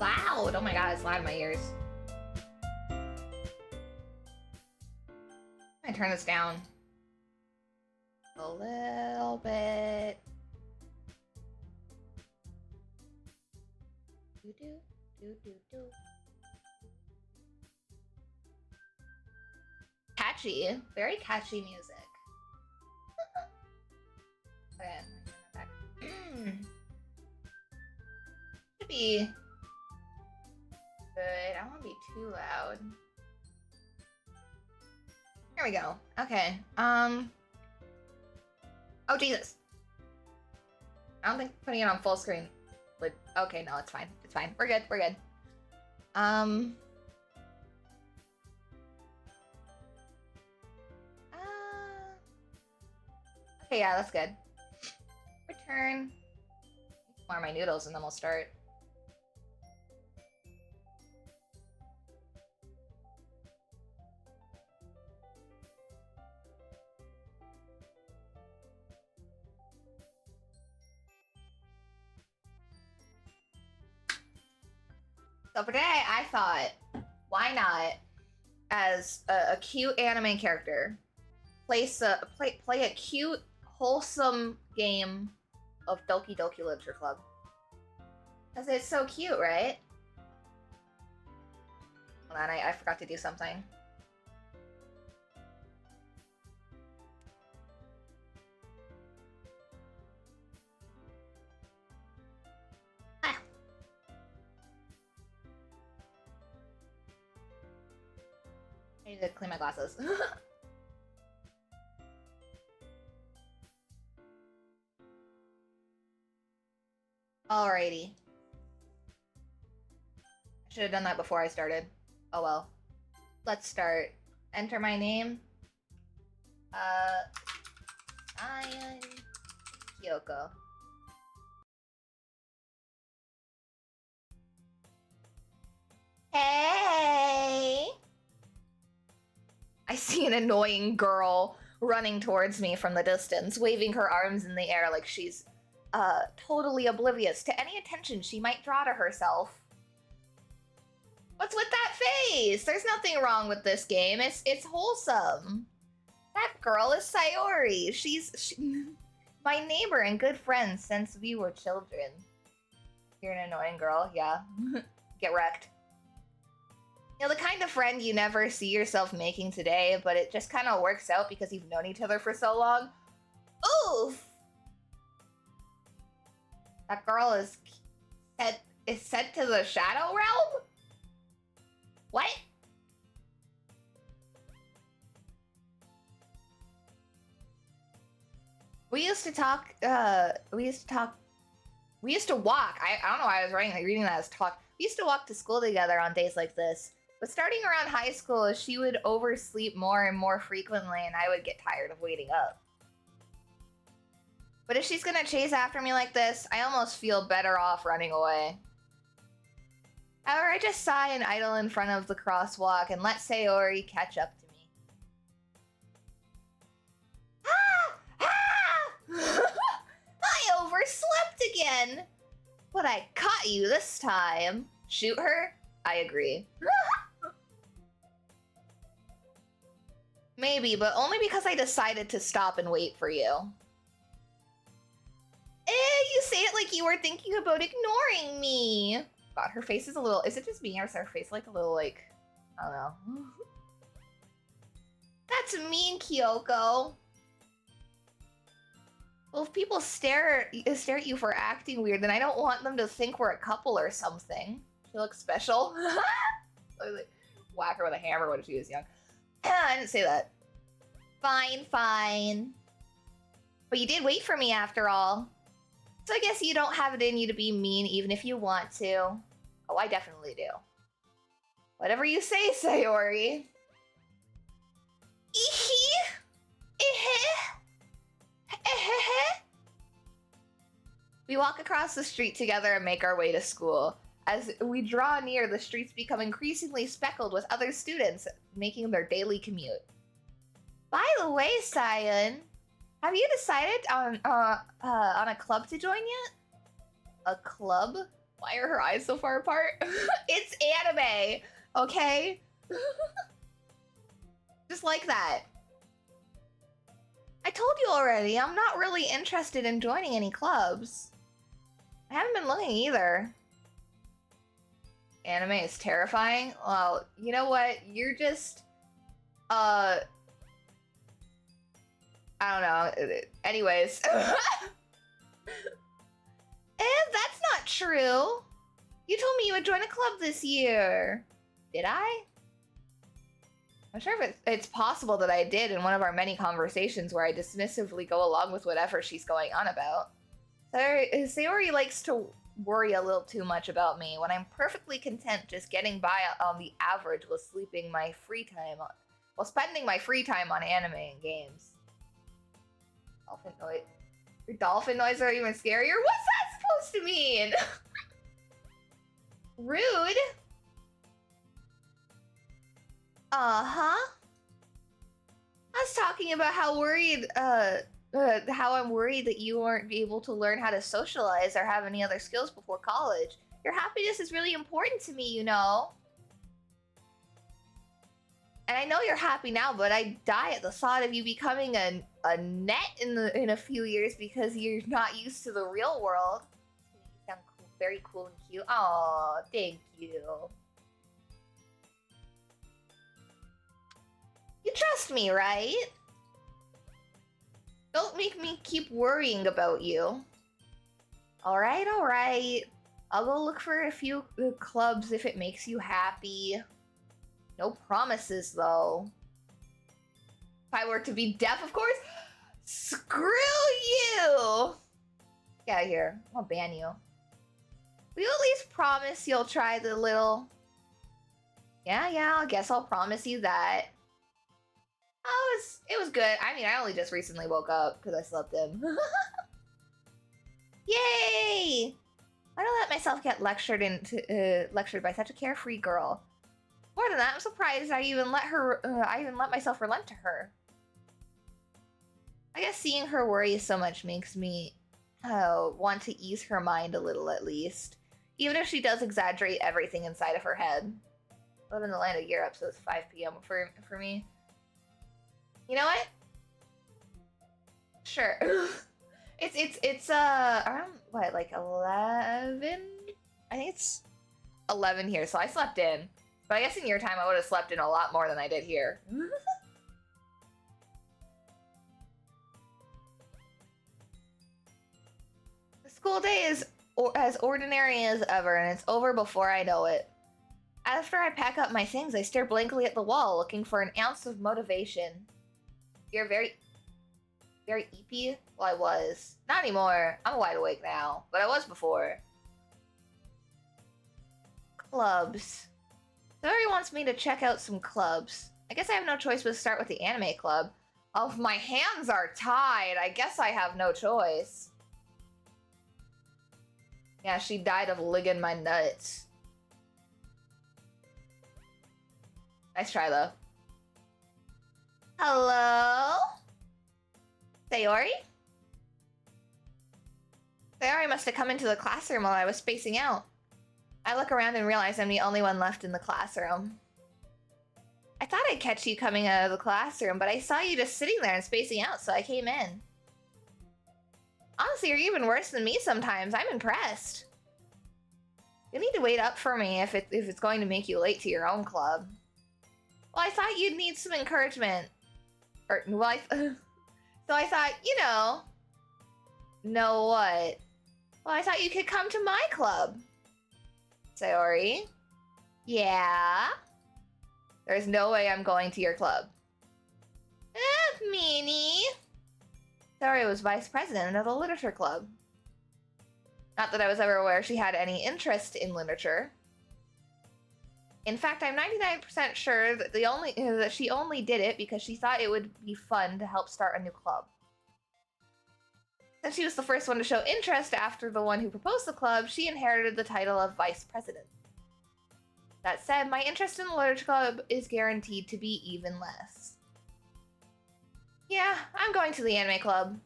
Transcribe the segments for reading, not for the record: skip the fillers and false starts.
loud. Oh my god, it's loud in my ears. I turn this down a little bit. Do do do do do. Catchy, very catchy music. Okay, I'm gonna turn that back. Should be good. I don't want to be too loud. There we go. Okay. Oh Jesus. I don't think putting it on full screen would. Okay, no, it's fine. It's fine. We're good. We're good. Okay, yeah, that's good. Return. More of my noodles and then we'll start. So for today, I thought, why not, as a cute anime character, play a cute, wholesome game of Doki Doki Literature Club. Because it's so cute, right? Hold on, I forgot to do something. I need to clean my glasses. Alrighty. I should have done that before I started. Oh well. Let's start. Enter my name. Saiun Kyoko. Hey! I see an annoying girl running towards me from the distance, waving her arms in the air like she's totally oblivious to any attention she might draw to herself. What's with that face? There's nothing wrong with this game. It's wholesome. That girl is Sayori. She's my neighbor and good friend since we were children. You're an annoying girl, yeah. Get wrecked. You know, the kind of friend you never see yourself making today, but it just kind of works out because you've known each other for so long. Oof! That girl is sent to the Shadow Realm? What? We used to walk. I don't know why I was reading that as talk. We used to walk to school together on days like this. But starting around high school, she would oversleep more and more frequently, and I would get tired of waiting up. But if she's gonna chase after me like this, I almost feel better off running away. However, I just sigh and idle in front of the crosswalk and let Sayori catch up to me. Ah! Ah! I overslept again! But I caught you this time. Shoot her? I agree. Maybe, but only because I decided to stop and wait for you. You say it like you were thinking about ignoring me. God, her face is a little... Is it just me or is her face like a little like... I don't know. That's mean, Kyoko. Well, if people stare at you for acting weird, then I don't want them to think we're a couple or something. She looks special. I like, whack her with a hammer when she was young. I didn't say that. Fine, fine. But you did wait for me after all. So I guess you don't have it in you to be mean even if you want to. Oh, I definitely do. Whatever you say, Sayori. We walk across the street together and make our way to school. As we draw near, the streets become increasingly speckled with other students making their daily commute. By the way, Saiun, have you decided on a club to join yet? A club? Why are her eyes so far apart? It's anime, okay? Just like that. I told you already, I'm not really interested in joining any clubs. I haven't been looking either. Anime is terrifying? Well, you know what? You're just, I don't know. Anyways. That's not true. You told me you would join a club this year. Did I? I'm sure if it's possible that I did in one of our many conversations where I dismissively go along with whatever she's going on about. Sayori likes to worry a little too much about me when I'm perfectly content just getting by on the average while spending my free time on anime and games. Dolphin noise. Your dolphin noise are even scarier? What's that supposed to mean? Rude. Uh-huh. I was talking about how I'm worried that you won't be able to learn how to socialize or have any other skills before college. Your happiness is really important to me, you know. And I know you're happy now, but I die at the thought of you becoming a net in a few years because you're not used to the real world. You sound cool, very cool and cute. Aw, thank you. You trust me, right? Don't make me keep worrying about you. Alright, alright. I'll go look for a few clubs if it makes you happy. No promises, though. If I were to be deaf, of course. Screw you! Get out of here. I'll ban you. Will you at least promise you'll try the little... Yeah, I guess I'll promise you that. Oh, it was good. I mean, I only just recently woke up because I slept in. Yay! Why did I let myself get lectured by such a carefree girl? More than that, I'm surprised I even let myself relent to her. I guess seeing her worry so much makes me want to ease her mind a little at least. Even if she does exaggerate everything inside of her head. I live in the land of Europe, so it's 5 p.m. for me. You know what? Sure. it's around what, like 11? I think it's 11 here, so I slept in. But I guess in your time I would have slept in a lot more than I did here. The school day is as ordinary as ever, and it's over before I know it. After I pack up my things, I stare blankly at the wall, looking for an ounce of motivation. You're very eepy? Well, I was. Not anymore. I'm wide awake now, but I was before. Clubs. Sayori wants me to check out some clubs. I guess I have no choice but to start with the anime club. Oh, my hands are tied. I guess I have no choice. Yeah, she died of licking my nuts. Nice try, though. Hello? Sayori? Sayori must have come into the classroom while I was spacing out. I look around and realize I'm the only one left in the classroom. I thought I'd catch you coming out of the classroom, but I saw you just sitting there and spacing out, so I came in. Honestly, you're even worse than me sometimes. I'm impressed. You'll need to wait up for me if it's going to make you late to your own club. Well, I thought you'd need some encouragement. So I thought, you know what? Well, I thought you could come to my club. Sayori? Yeah? There's no way I'm going to your club. Meanie. Sayori was vice president of the literature club. Not that I was ever aware she had any interest in literature. In fact, I'm 99% sure that she only did it because she thought it would be fun to help start a new club. Since she was the first one to show interest after the one who proposed the club, she inherited the title of vice president. That said, my interest in the literature club is guaranteed to be even less. Yeah, I'm going to the anime club.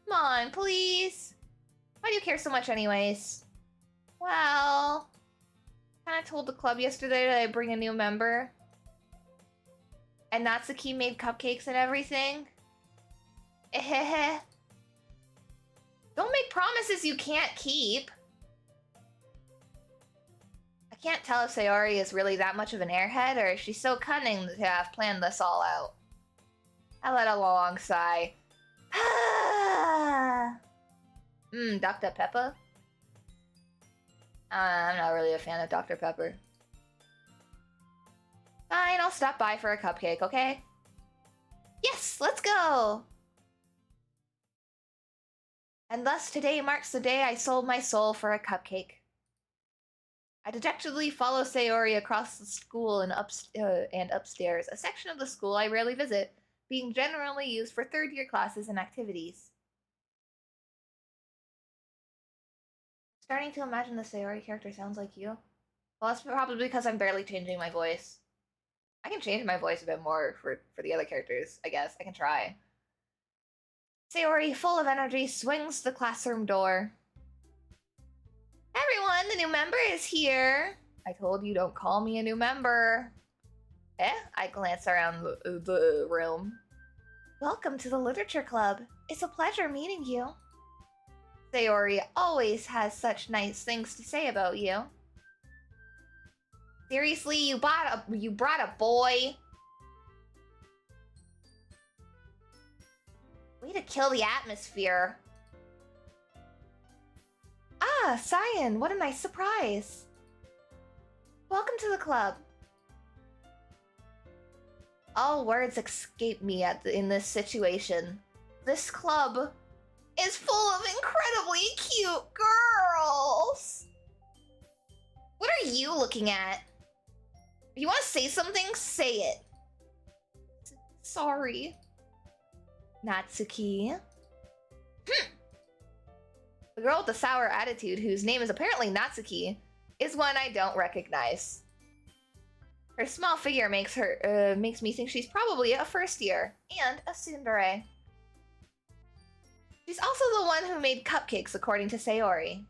Come on, please. Why do you care so much anyways? Well, kind of told the club yesterday that I bring a new member. And Natsuki made cupcakes and everything. Ehehe. Don't make promises you can't keep. I can't tell if Sayori is really that much of an airhead or if she's so cunning to have planned this all out. I let a long sigh. Dr. Pepper? I'm not really a fan of Dr. Pepper. Fine, I'll stop by for a cupcake, okay? Yes, let's go! And thus today marks the day I sold my soul for a cupcake. I dejectedly follow Sayori across the school and upstairs, a section of the school I rarely visit, being generally used for third-year classes and activities. Starting to imagine the Sayori character sounds like you. Well, that's probably because I'm barely changing my voice. I can change my voice a bit more for the other characters, I guess. I can try. Sayori, full of energy, swings the classroom door. Everyone, the new member is here. I told you don't call me a new member. I glance around the room. Welcome to the Literature Club. It's a pleasure meeting you. Sayori always has such nice things to say about you. Seriously, you brought a boy? Way to kill the atmosphere. Ah, Saiun, what a nice surprise. Welcome to the club. All words escape me in this situation. This club is full of incredibly cute girls. What are you looking at? If you want to say something, say it. Sorry. Natsuki. The girl with the sour attitude, whose name is apparently Natsuki, is one I don't recognize. Her small figure makes me think she's probably a first year and a tsundere. She's also the one who made cupcakes, according to Sayori.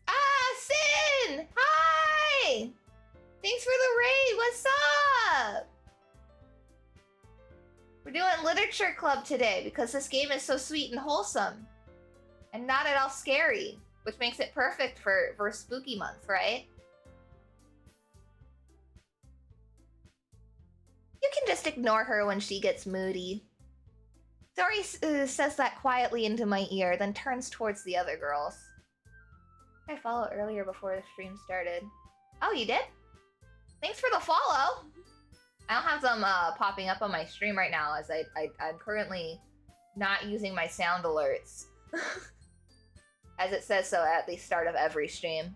Ah, Sin! Hi! Thanks for the raid, what's up? We're doing Literature Club today because this game is so sweet and wholesome. And not at all scary, which makes it perfect for spooky month, right? You can just ignore her when she gets moody. Sayori says that quietly into my ear, then turns towards the other girls. I followed earlier before the stream started. Oh, you did? Thanks for the follow! I don't have them popping up on my stream right now, as I'm currently not using my sound alerts. As it says so at the start of every stream.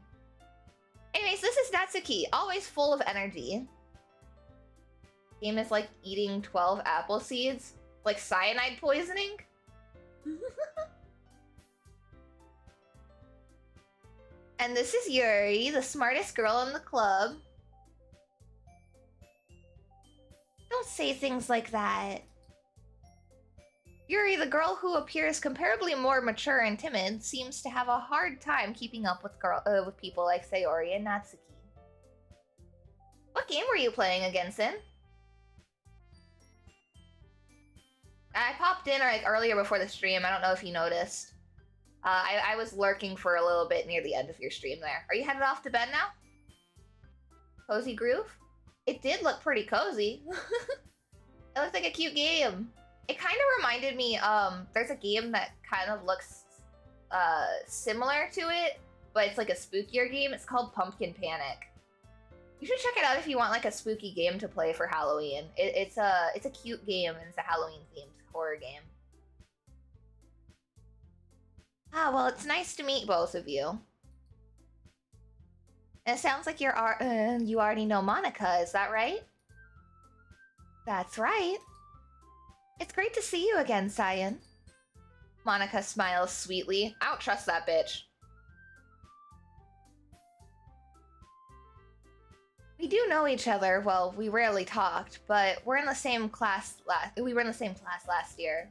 Anyways, this is Natsuki, always full of energy. Game is like eating 12 apple seeds. Like cyanide poisoning? And this is Yuri, the smartest girl in the club. Don't say things like that. Yuri, the girl who appears comparably more mature and timid, seems to have a hard time keeping up with people like Sayori and Natsuki. What game were you playing again, Sin? I popped in like earlier before the stream. I don't know if you noticed. I was lurking for a little bit near the end of your stream there. Are you headed off to bed now? Cozy Groove? It did look pretty cozy. It looked like a cute game. It kind of reminded me, there's a game that kind of looks similar to it, but it's like a spookier game. It's called Pumpkin Panic. You should check it out if you want like a spooky game to play for Halloween. It's a cute game and it's a Halloween themed horror game. Ah, well, it's nice to meet both of you. And it sounds like you already know Monica, is that right? That's right. It's great to see you again, Saiun. Monica smiles sweetly. I don't trust that bitch. We do know each other. Well, we rarely talked, but we were in the same class last year.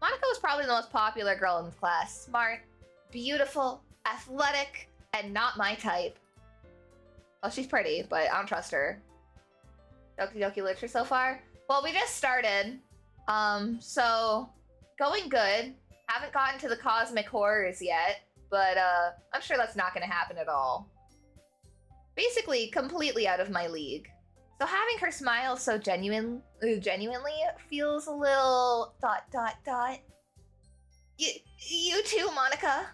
Monica was probably the most popular girl in the class. Smart, beautiful, athletic, and not my type. Well, she's pretty, but I don't trust her. Doki Doki Literature so far? Well, we just started. So going good. Haven't gotten to the cosmic horrors yet, but I'm sure that's not gonna happen at all. Basically, completely out of my league. So having her smile so genuinely feels a little ... You too, Monica.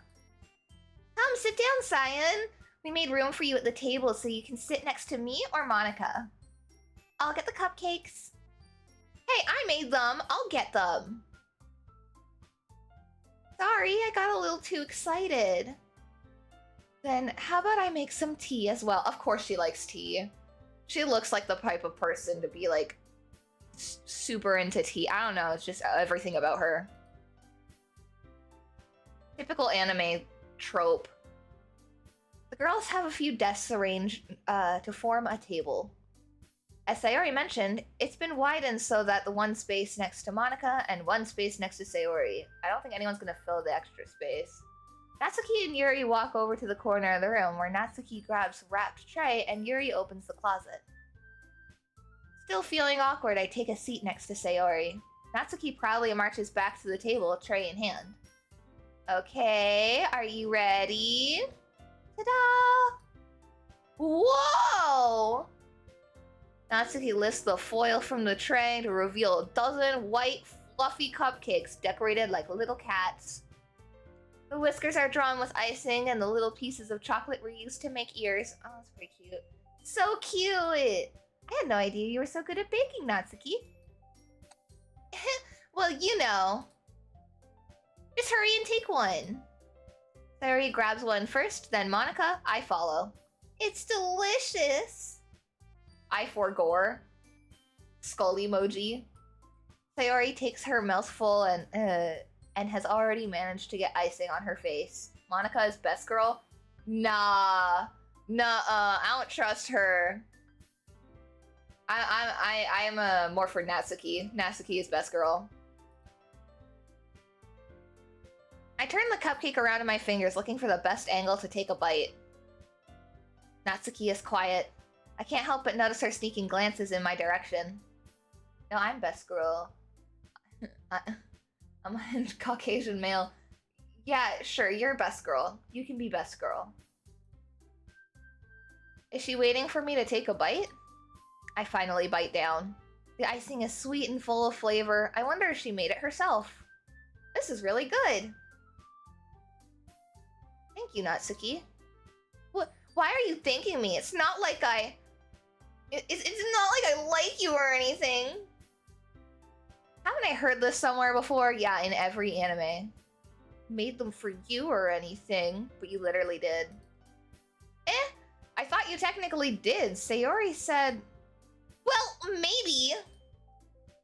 Come, sit down, Saiun. We made room for you at the table so you can sit next to me or Monica. I'll get the cupcakes. Hey, I made them. I'll get them. Sorry, I got a little too excited. Then how about I make some tea as well? Of course she likes tea. She looks like the type of person to be like super into tea. I don't know, it's just everything about her. Typical anime trope. The girls have a few desks arranged to form a table. As Sayori mentioned, it's been widened so that the one space next to Monica and one space next to Sayori. I don't think anyone's gonna fill the extra space. Natsuki and Yuri walk over to the corner of the room where Natsuki grabs a wrapped tray and Yuri opens the closet. Still feeling awkward, I take a seat next to Sayori. Natsuki proudly marches back to the table, tray in hand. Okay, are you ready? Ta-da! Whoa! Natsuki lifts the foil from the tray to reveal a dozen white, fluffy cupcakes decorated like little cats. The whiskers are drawn with icing, and the little pieces of chocolate were used to make ears. Oh, that's pretty cute. So cute! I had no idea you were so good at baking, Natsuki. Well, you know. Just hurry and take one. Sayori grabs one first, then Monica. I follow. It's delicious. I forgore. Skull emoji. Sayori takes her mouthful and has already managed to get icing on her face. Monica is best girl? Nah. I don't trust her. I'm more for Natsuki. Natsuki is best girl. I turn the cupcake around in my fingers, looking for the best angle to take a bite. Natsuki is quiet. I can't help but notice her sneaking glances in my direction. No, I'm best girl. I'm a Caucasian male. Yeah, sure, you're best girl. You can be best girl. Is she waiting for me to take a bite? I finally bite down. The icing is sweet and full of flavor. I wonder if she made it herself. This is really good. Thank you, Natsuki. What? Why are you thanking me? It's not like it's not like I like you or anything. Haven't I heard this somewhere before? Yeah, in every anime. Made them for you or anything, but you literally did. I thought you technically did. Sayori said, well, maybe,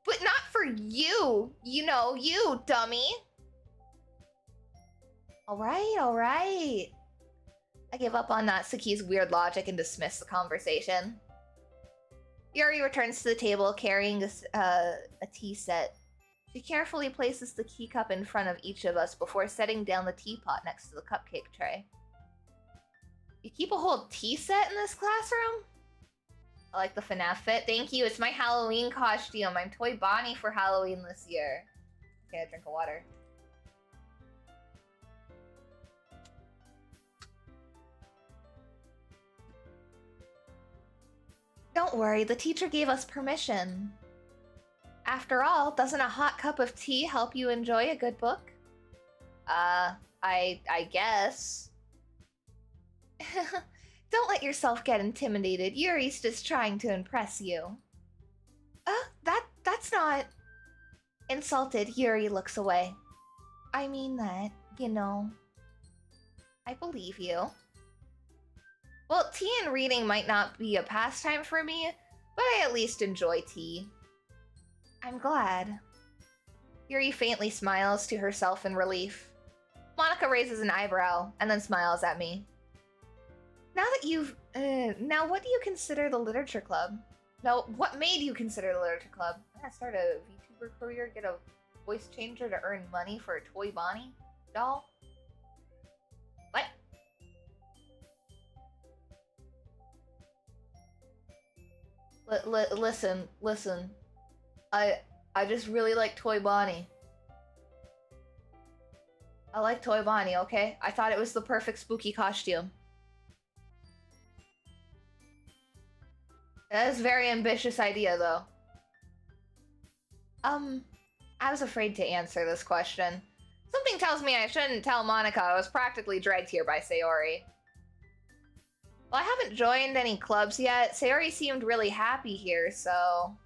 but not for you. You know, you dummy. All right. I give up on Natsuki's weird logic and dismiss the conversation. Yuri returns to the table carrying a tea set. She carefully places the teacup in front of each of us before setting down the teapot next to the cupcake tray. You keep a whole tea set in this classroom? I like the FNAF fit. Thank you, it's my Halloween costume. I'm Toy Bonnie for Halloween this year. Okay, a drink of water. Don't worry, the teacher gave us permission. After all, doesn't a hot cup of tea help you enjoy a good book? I guess. Don't let yourself get intimidated. Yuri's just trying to impress you. That's not... Insulted, Yuri looks away. I mean that, you know. I believe you. Well, tea and reading might not be a pastime for me, but I at least enjoy tea. I'm glad. Yuri faintly smiles to herself in relief. Monica raises an eyebrow and then smiles at me. Now that you've... now what do you consider the literature club? No, what made you consider the literature club? I'm gonna start a VTuber career, get a voice changer to earn money for a Toy Bonnie doll? What? Listen. I I just really like Toy Bonnie. I like Toy Bonnie, okay? I thought it was the perfect spooky costume. That is a very ambitious idea, though. I was afraid to answer this question. Something tells me I shouldn't tell Monica I was practically dragged here by Sayori. Well, I haven't joined any clubs yet. Sayori seemed really happy here, so...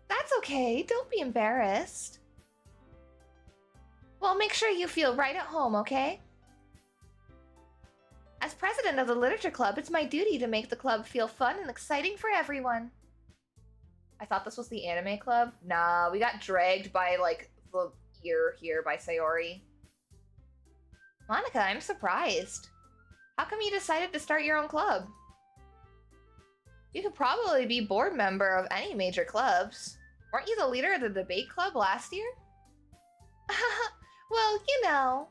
That's okay, don't be embarrassed. Well, make sure you feel right at home, okay? As president of the literature club, it's my duty to make the club feel fun and exciting for everyone. I thought this was the anime club. Nah, we got dragged by, like, the ear here by Sayori. Monica, I'm surprised. How come you decided to start your own club? You could probably be board member of any major clubs. Weren't you the leader of the debate club last year? Well, you know.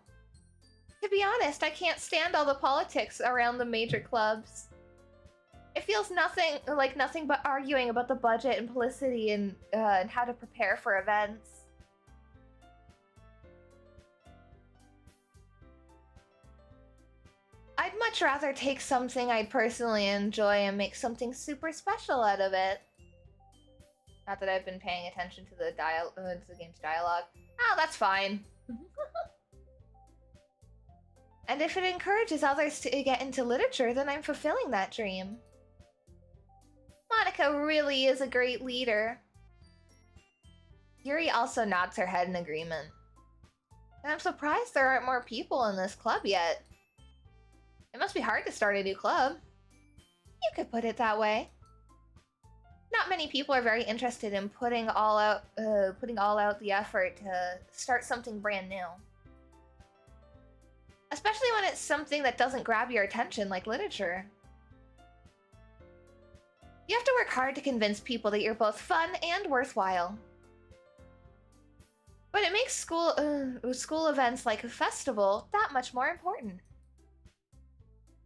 To be honest, I can't stand all the politics around the major clubs. It feels nothing but arguing about the budget and publicity and how to prepare for events. I'd much rather take something I personally enjoy and make something super special out of it. Not that I've been paying attention to the game's dialogue. Oh, that's fine. And if it encourages others to get into literature, then I'm fulfilling that dream. Monica really is a great leader. Yuri also nods her head in agreement. And I'm surprised there aren't more people in this club yet. It must be hard to start a new club. You could put it that way. Not many people are very interested in putting all out the effort to start something brand new. Especially when it's something that doesn't grab your attention like literature. You have to work hard to convince people that you're both fun and worthwhile. But it makes school events like a festival that much more important.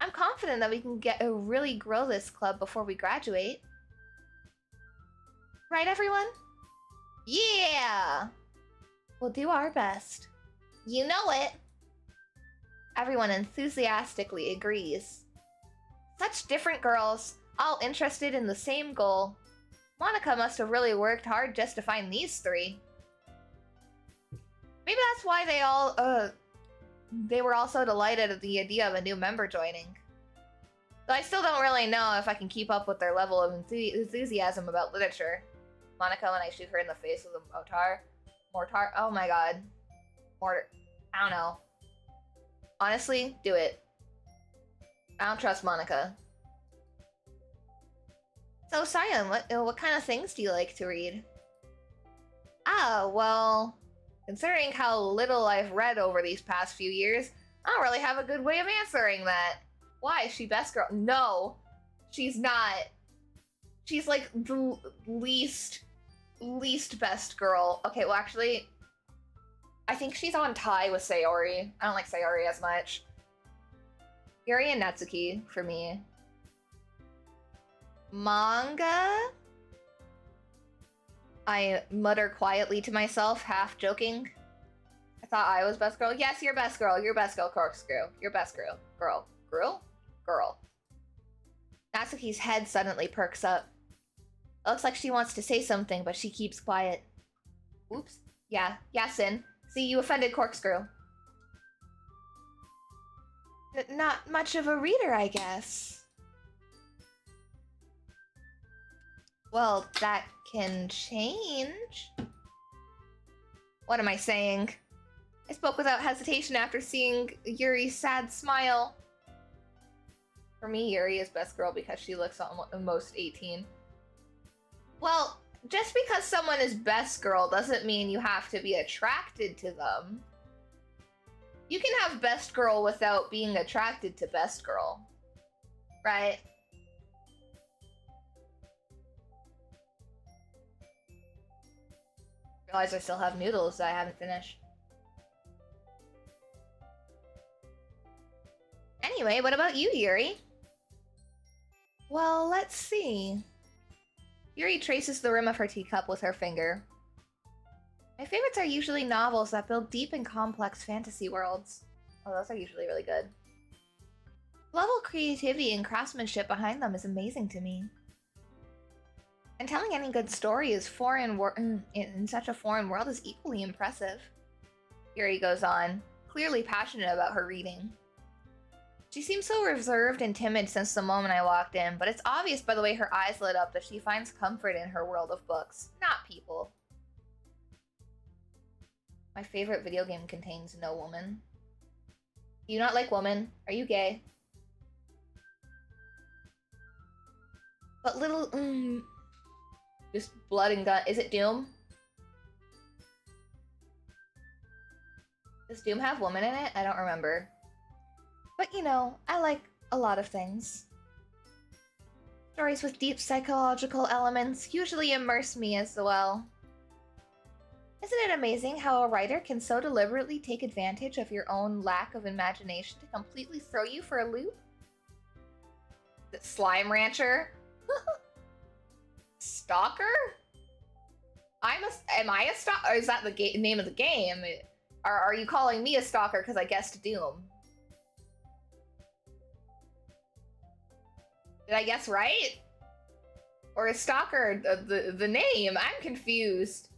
I'm confident that we can really grow this club before we graduate. Right, everyone? Yeah! We'll do our best. You know it! Everyone enthusiastically agrees. Such different girls, all interested in the same goal. Monica must have really worked hard just to find these three. Maybe that's why they were all so delighted at the idea of a new member joining. Though I still don't really know if I can keep up with their level of enthusiasm about literature. Monica, when I shoot her in the face with a mortar, oh my god. I don't know. Honestly, do it. I don't trust Monica. So, Saiun, what kind of things do you like to read? Ah, well, considering how little I've read over these past few years, I don't really have a good way of answering that. Why? Is she best girl? No, she's not. She's like the least best girl. Okay, well, actually, I think she's on tie with Sayori. I don't like Sayori as much. Yuri and Natsuki for me. Manga? I mutter quietly to myself, half joking. I thought I was best girl. Yes, you're best girl. You're best girl, Corkscrew. You're best girl. Girl. Natsuki's head suddenly perks up. It looks like she wants to say something, but she keeps quiet. Oops. Yeah, Sin. See, you offended Corkscrew. Not much of a reader, I guess. Well, that can change. What am I saying? I spoke without hesitation after seeing Yuri's sad smile. For me, Yuri is best girl because she looks almost 18. Well, just because someone is best girl doesn't mean you have to be attracted to them. You can have best girl without being attracted to best girl. Right? Realize I still have noodles that I haven't finished. Anyway, what about you, Yuri? Well, let's see. Yuri traces the rim of her teacup with her finger. My favorites are usually novels that build deep and complex fantasy worlds. Oh, those are usually really good. The level of creativity and craftsmanship behind them is amazing to me. And telling any good story is in such a foreign world is equally impressive. Yuri goes on, clearly passionate about her reading. She seems so reserved and timid since the moment I walked in, but it's obvious by the way her eyes lit up that she finds comfort in her world of books, not people. My favorite video game contains no woman. Do you not like women? Are you gay? But little, just blood and gun. Is it Doom? Does Doom have women in it? I don't remember. But you know, I like a lot of things. Stories with deep psychological elements usually immerse me as well. Isn't it amazing how a writer can so deliberately take advantage of your own lack of imagination to completely throw you for a loop? Is it Slime Rancher? Stalker? Am I a stalker? Or is that the name of the game? Are you calling me a stalker because I guessed Doom? Did I guess right? Or is stalker the name? I'm confused.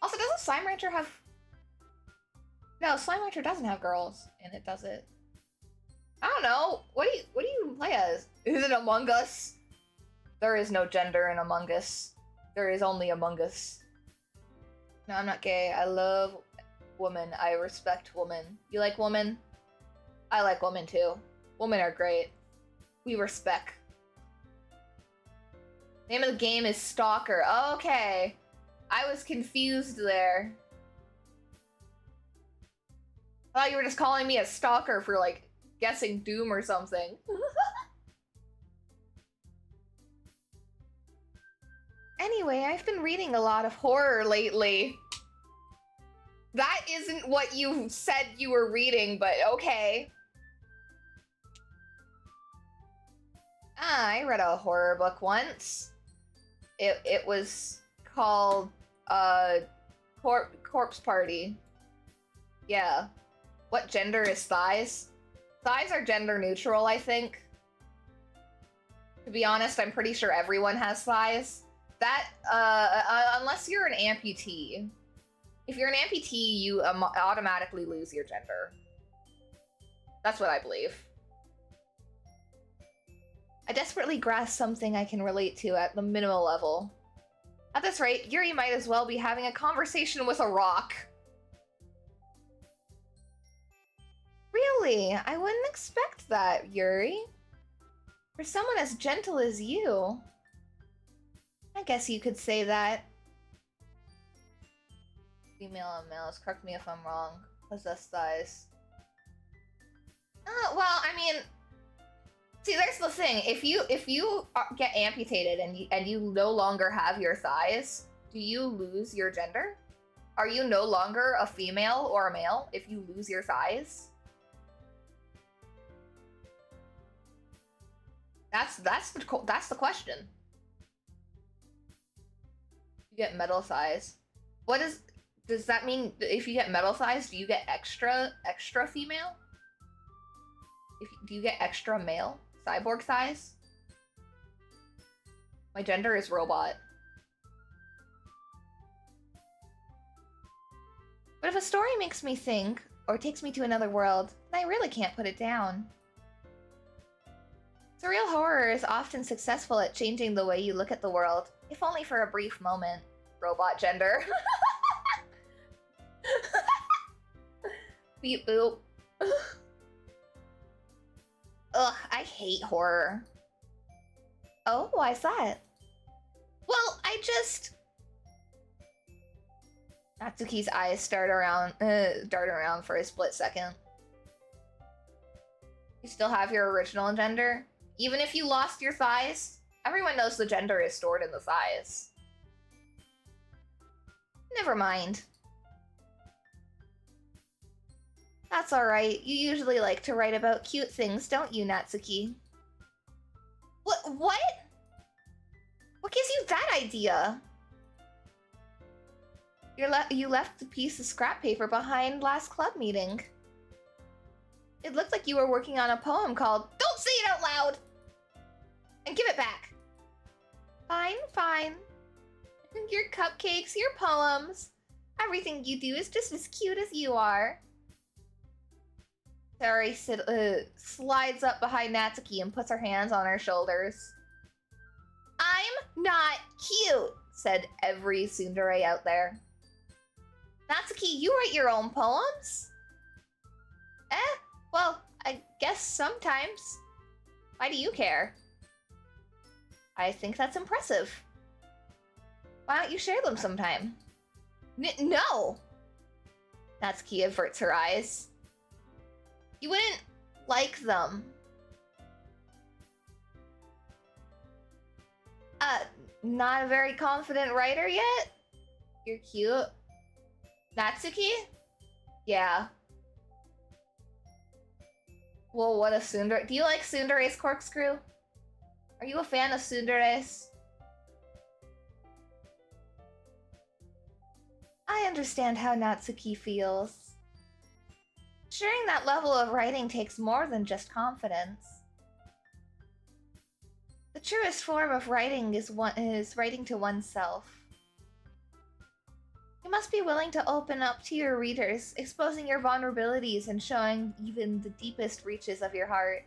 Also, doesn't Slime Rancher have... No, Slime Rancher doesn't have girls in it, does it? I don't know. What do you play as? Is it Among Us? There is no gender in Among Us. There is only Among Us. No, I'm not gay. I love women. I respect women. You like women? I like women too. Women are great. We respect. Name of the game is Stalker. Okay. I was confused there. I thought you were just calling me a stalker for, like, guessing Doom or something. Anyway, I've been reading a lot of horror lately. That isn't what you said you were reading, but okay. I read a horror book once. It was called Corpse Party. Yeah. What gender is thighs? Thighs are gender neutral, I think. To be honest, I'm pretty sure everyone has thighs. That, unless you're an amputee. If you're an amputee, you automatically lose your gender. That's what I believe. I desperately grasp something I can relate to at the minimal level. At this rate, Yuri might as well be having a conversation with a rock. Really? I wouldn't expect that, Yuri. For someone as gentle as you. I guess you could say that. Female and males, correct me if I'm wrong. Possess thighs. Well, I mean... See, there's the thing. If you get amputated and you no longer have your thighs, do you lose your gender? Are you no longer a female or a male if you lose your thighs? That's the question. You get metal thighs. Does that mean if you get metal thighs, do you get extra female? Do you get extra male? Cyborg thighs? My gender is robot. But if a story makes me think, or takes me to another world, then I really can't put it down. Surreal horror is often successful at changing the way you look at the world, if only for a brief moment. Robot gender. Beep boop. Ugh, I hate horror. Oh, why's that? Well, Natsuki's eyes dart around for a split second. You still have your original gender? Even if you lost your thighs? Everyone knows the gender is stored in the thighs. Never mind. That's alright. You usually like to write about cute things, don't you, Natsuki? What? idea. You left a piece of scrap paper behind last club meeting. It looked like you were working on a poem called Don't Say It Out Loud! And give it back. Fine, fine. Your cupcakes, your poems. Everything you do is just as cute as you are. Saori slides up behind Natsuki and puts her hands on her shoulders. I'm not cute, said every tsundere out there. Natsuki, you write your own poems? Well, I guess sometimes. Why do you care? I think that's impressive. Why don't you share them sometime? No! Natsuki averts her eyes. You wouldn't like them. Not a very confident writer yet? You're cute. Natsuki? Yeah. Well, what a tsundere. Do you like tsundere's corkscrew? Are you a fan of tsundere's? I understand how Natsuki feels. Sharing that level of writing takes more than just confidence. The truest form of writing is writing to oneself. You must be willing to open up to your readers, exposing your vulnerabilities and showing even the deepest reaches of your heart.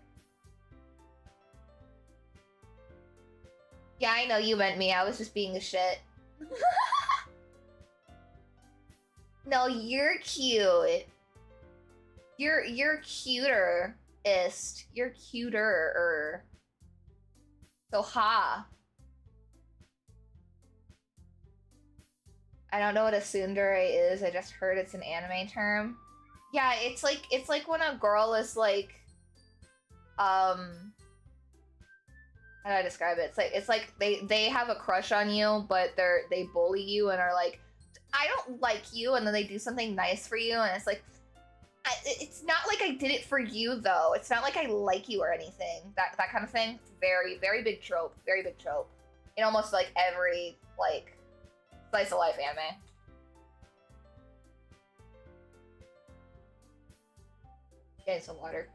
Yeah, I know you meant me. I was just being a shit. No, you're cute. You're cuter-ist. You're cuter-er. So ha. I don't know what a tsundere is. I just heard it's an anime term. Yeah, it's like when a girl is like, how do I describe it? It's like they have a crush on you, but they bully you and are like, I don't like you, and then they do something nice for you, and it's like, it's not like I did it for you though. It's not like I like you or anything. That kind of thing. Very, very big trope. Very big trope. In almost like every like slice of life anime. Getting some water.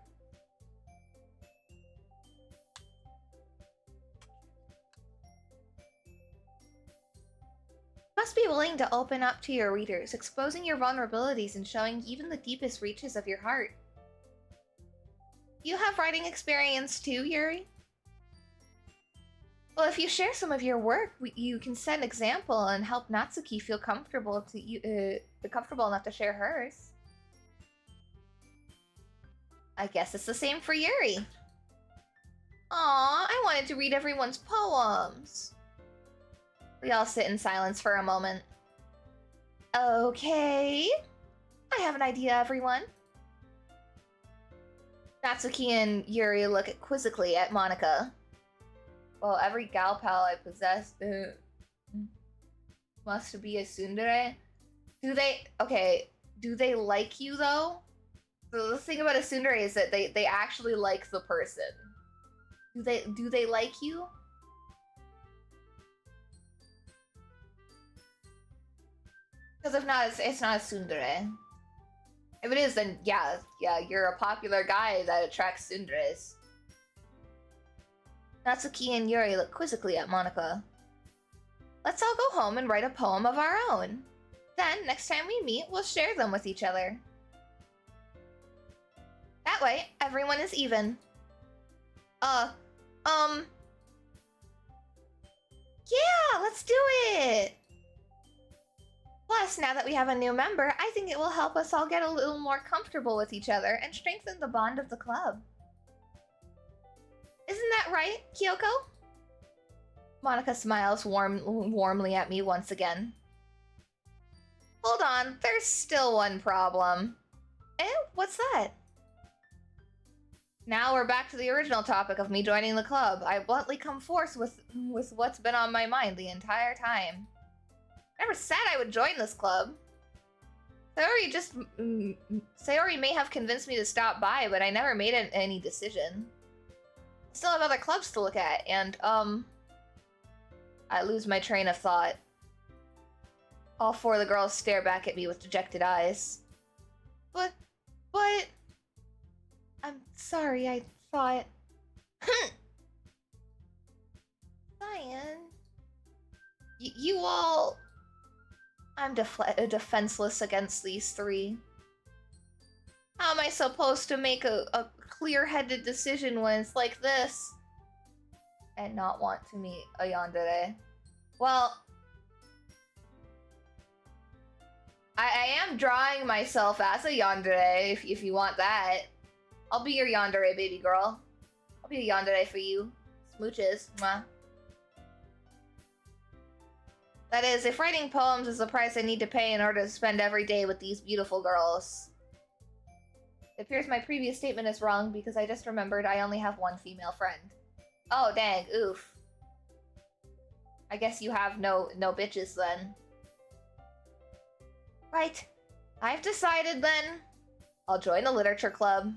You must be willing to open up to your readers, exposing your vulnerabilities and showing even the deepest reaches of your heart. You have writing experience too, Yuri? Well, if you share some of your work, you can set an example and help Natsuki feel comfortable comfortable enough to share hers. I guess it's the same for Yuri. Aw, I wanted to read everyone's poems. We all sit in silence for a moment. Okay. I have an idea, everyone. Natsuki and Yuri look quizzically at Monika. Well, every gal pal I possess must be a tsundere. Do they like you though? So the thing about a tsundere is that they actually like the person. Do they like you? Because if not, it's not a tsundere. If it is, then yeah, you're a popular guy that attracts tsunderes. Natsuki and Yuri look quizzically at Monika. Let's all go home and write a poem of our own. Then, next time we meet, we'll share them with each other. That way, everyone is even. Yeah, let's do it! Plus, now that we have a new member, I think it will help us all get a little more comfortable with each other and strengthen the bond of the club. Isn't that right, Kyoko? Monika smiles warmly at me once again. Hold on, there's still one problem. What's that? Now we're back to the original topic of me joining the club. I bluntly come forth with what's been on my mind the entire time. I never said I would join this club. Sayori may have convinced me to stop by, but I never made any decision. Still have other clubs to look at, and, I I lose my train of thought. All four of the girls stare back at me with dejected eyes. But... I'm sorry, I thought... Saiun... You all... I'm defenseless against these three. How am I supposed to make a clear-headed decision when it's like this? And not want to meet a yandere? Well... I am drawing myself as a yandere, if you want that. I'll be your yandere, baby girl. I'll be a yandere for you. Smooches. Mwah. That is, if writing poems is the price I need to pay in order to spend every day with these beautiful girls. It appears my previous statement is wrong because I just remembered I only have one female friend. Oh, dang. Oof. I guess you have no bitches then. Right. I've decided then. I'll join the literature club.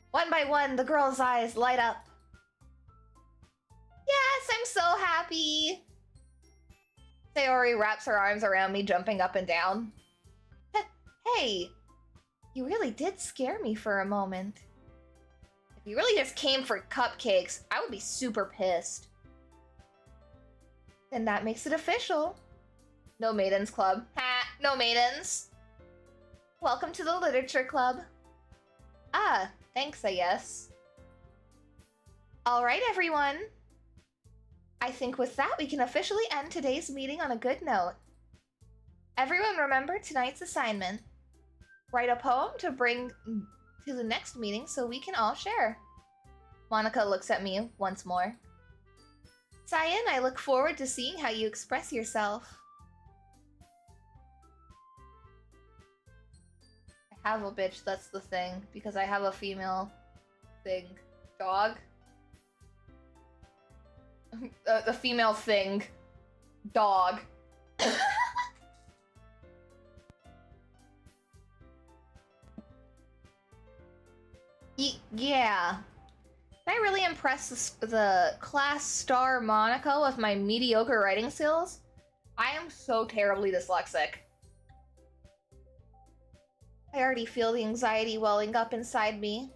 One by one, the girls' eyes light up. Yes, I'm so happy. Sayori wraps her arms around me, jumping up and down. Hey, you really did scare me for a moment. If you really just came for cupcakes, I would be super pissed. Then that makes it official. No maidens club. Ha! No maidens! Welcome to the literature club. Ah, thanks, I guess. Alright, everyone. I think with that, we can officially end today's meeting on a good note. Everyone remember tonight's assignment. Write a poem to bring to the next meeting so we can all share. Monica looks at me once more. Saiun, I look forward to seeing how you express yourself. I have a bitch, that's the thing, because I have a female thing. Dog? The female thing. Dog. Yeah. Can I really impress the class star Monica with my mediocre writing skills? I am so terribly dyslexic. I already feel the anxiety welling up inside me.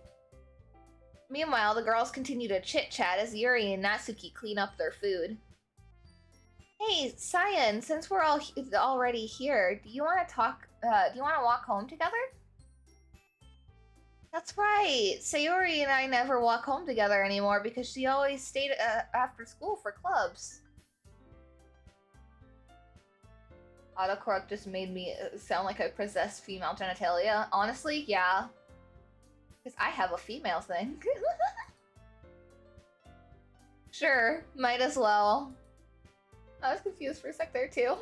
Meanwhile, the girls continue to chit-chat as Yuri and Natsuki clean up their food. Hey, Saiun, since we're all already here, do you want to talk, do you want to walk home together? That's right, Sayori and I never walk home together anymore because she always stayed after school for clubs. Autocorrect just made me sound like I possess female genitalia. Honestly, yeah. Because I have a female thing. Sure, might as well. I was confused for a sec there too.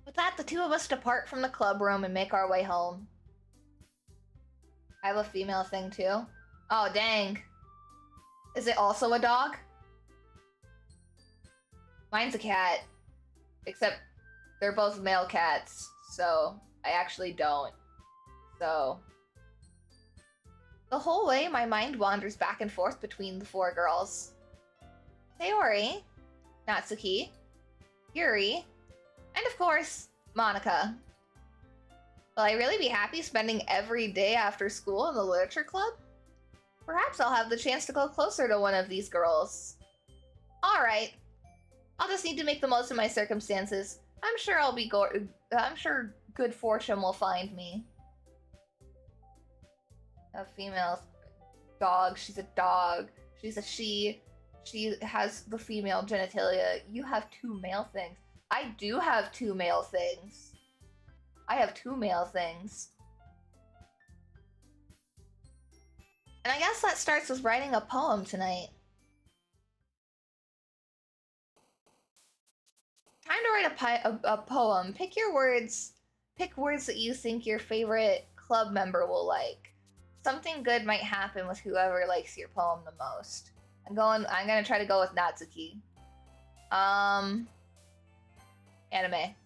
With that, the two of us depart from the club room and make our way home. I have a female thing too. Oh, dang. Is it also a dog? Mine's a cat. Except they're both male cats, so I actually don't. So... the whole way, my mind wanders back and forth between the four girls. Sayori, Natsuki, Yuri, and of course, Monica. Will I really be happy spending every day after school in the literature club? Perhaps I'll have the chance to go closer to one of these girls. Alright. I'll just need to make the most of my circumstances. I'm sure I'm sure good fortune will find me. A female dog. She's a dog. She's a she. She has the female genitalia. You have two male things. I do have two male things. I have two male things. And I guess that starts with writing a poem tonight. Time to write a poem. Pick your words. Pick words that you think your favorite club member will like. Something good might happen with whoever likes your poem the most. I'm gonna try to go with Natsuki. Anime.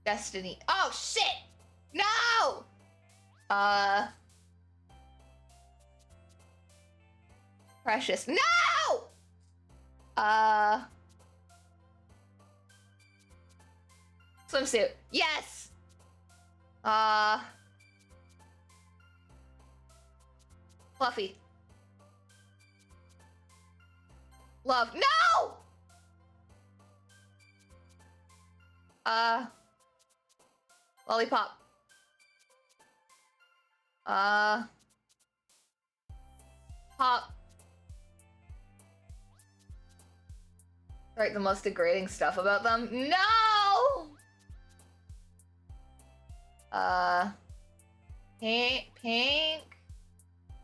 Destiny. Oh shit! No! Precious. No! Swimsuit. Yes! Fluffy. Love. No! Lollipop. Pop. Write the most degrading stuff about them. No! Pink.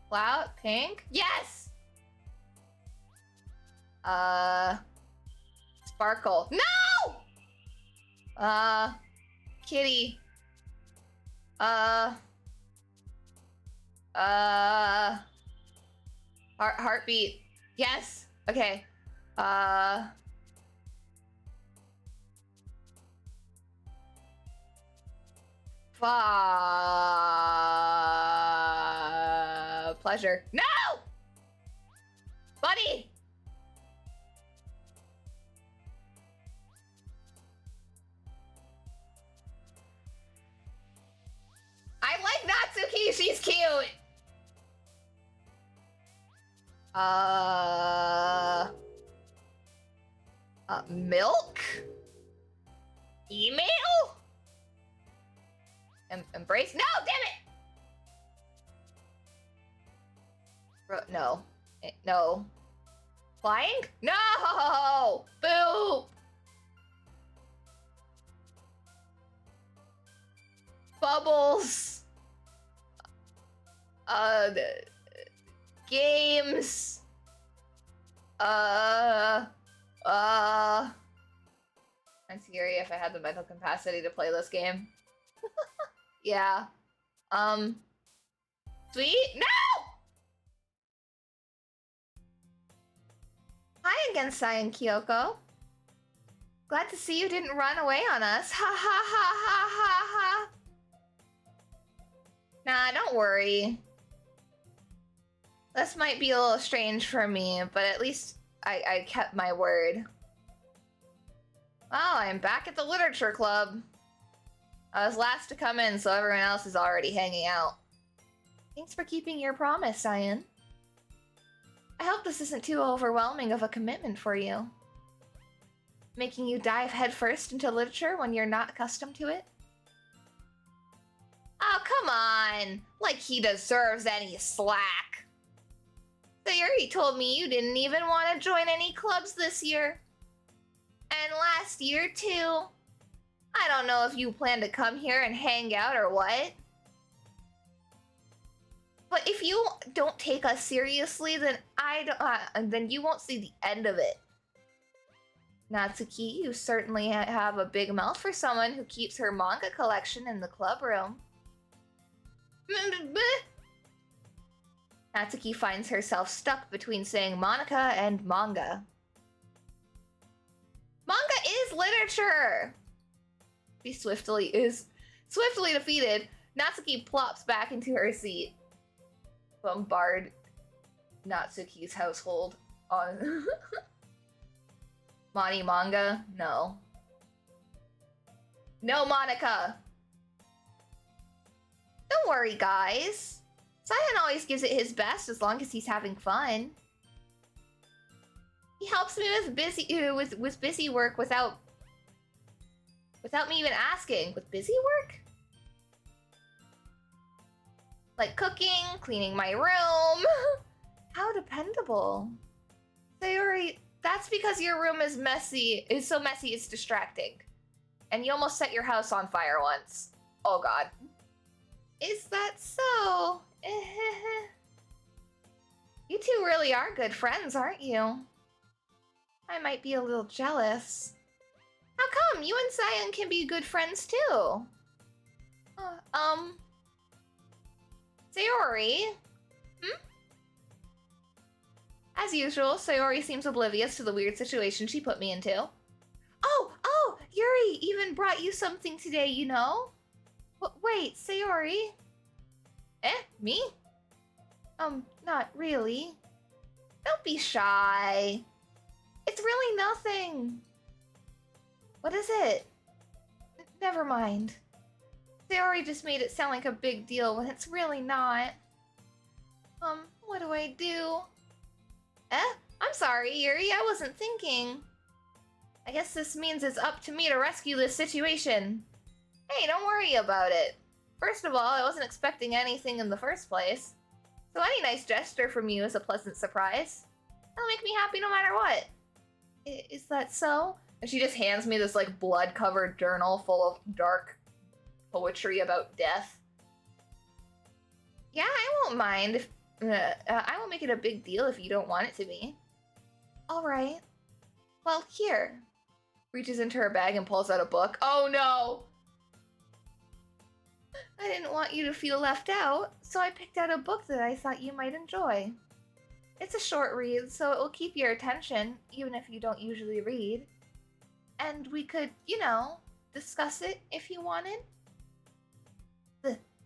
Cloud? Pink? Yes! Sparkle. No! Kitty. Heartbeat. Yes. Okay. Pleasure. No! Buddy! I like Natsuki, she's cute! Milk? Email? Embrace? No, damn it! No. No. Flying? No! Boop! Bubbles. Games. I'm scary if I had the mental capacity to play this game. Yeah. Sweet? No! Hi again, Saiun Kyoko. Glad to see you didn't run away on us. Ha ha ha ha ha ha. Nah, don't worry. This might be a little strange for me, but at least I kept my word. Oh, I'm back at the literature club. I was last to come in, so everyone else is already hanging out. Thanks for keeping your promise, Saiun. I hope this isn't too overwhelming of a commitment for you. Making you dive headfirst into literature when you're not accustomed to it? Oh, come on! Like he deserves any slack. Sayuri told me you didn't even want to join any clubs this year. And last year, too. I don't know if you plan to come here and hang out or what. But if you don't take us seriously, then then you won't see the end of it. Natsuki, you certainly have a big mouth for someone who keeps her manga collection in the club room. Natsuki finds herself stuck between saying Monica and manga. Manga is literature! She is swiftly defeated. Natsuki plops back into her seat. Bombard Natsuki's household on Mani manga? No. No, Monica! Don't worry, guys. Saiun always gives it his best as long as he's having fun. He helps me with busy work without me even asking. With busy work? Like cooking, cleaning my room. How dependable. Sayuri, that's because your room is messy. It's so messy it's distracting. And you almost set your house on fire once. Oh god. Is that so? You two really are good friends, aren't you? I might be a little jealous. How come? You and Saiun can be good friends too. Sayori? As usual, Sayori seems oblivious to the weird situation she put me into. Oh, Yuri even brought you something today, you know? Wait, Sayori? Eh? Me? Not really. Don't be shy. It's really nothing. What is it? Never mind. Sayori just made it sound like a big deal when it's really not. What do I do? I'm sorry, Yuri, I wasn't thinking. I guess this means it's up to me to rescue this situation. Hey, don't worry about it. First of all, I wasn't expecting anything in the first place. So any nice gesture from you is a pleasant surprise. That'll make me happy no matter what. Is that so? And she just hands me this, like, blood-covered journal full of dark poetry about death. Yeah, I won't mind if... I won't make it a big deal if you don't want it to be. Alright. Well, here. Reaches into her bag and pulls out a book. Oh no! I didn't want you to feel left out, so I picked out a book that I thought you might enjoy. It's a short read, so it will keep your attention, even if you don't usually read. And we could, you know, discuss it if you wanted.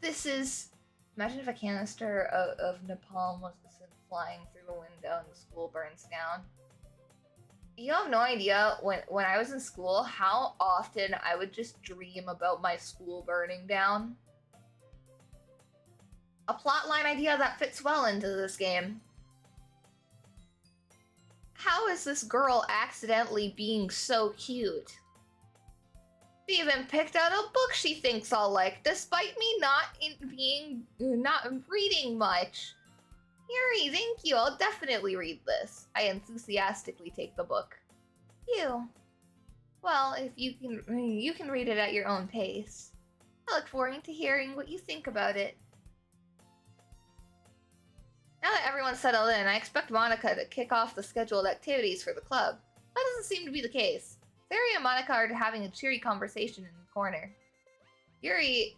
This is... Imagine if a canister of napalm was sent flying through the window and the school burns down. You have no idea, when I was in school, how often I would just dream about my school burning down. A plotline idea that fits well into this game. How is this girl accidentally being so cute? She even picked out a book she thinks I'll like, despite me not reading much. Yuri, thank you. I'll definitely read this. I enthusiastically take the book. Phew. Well, if you can read it at your own pace. I look forward to hearing what you think about it. Now that everyone's settled in, I expect Monica to kick off the scheduled activities for the club. That doesn't seem to be the case. Sari and Monica are having a cheery conversation in the corner. Yuri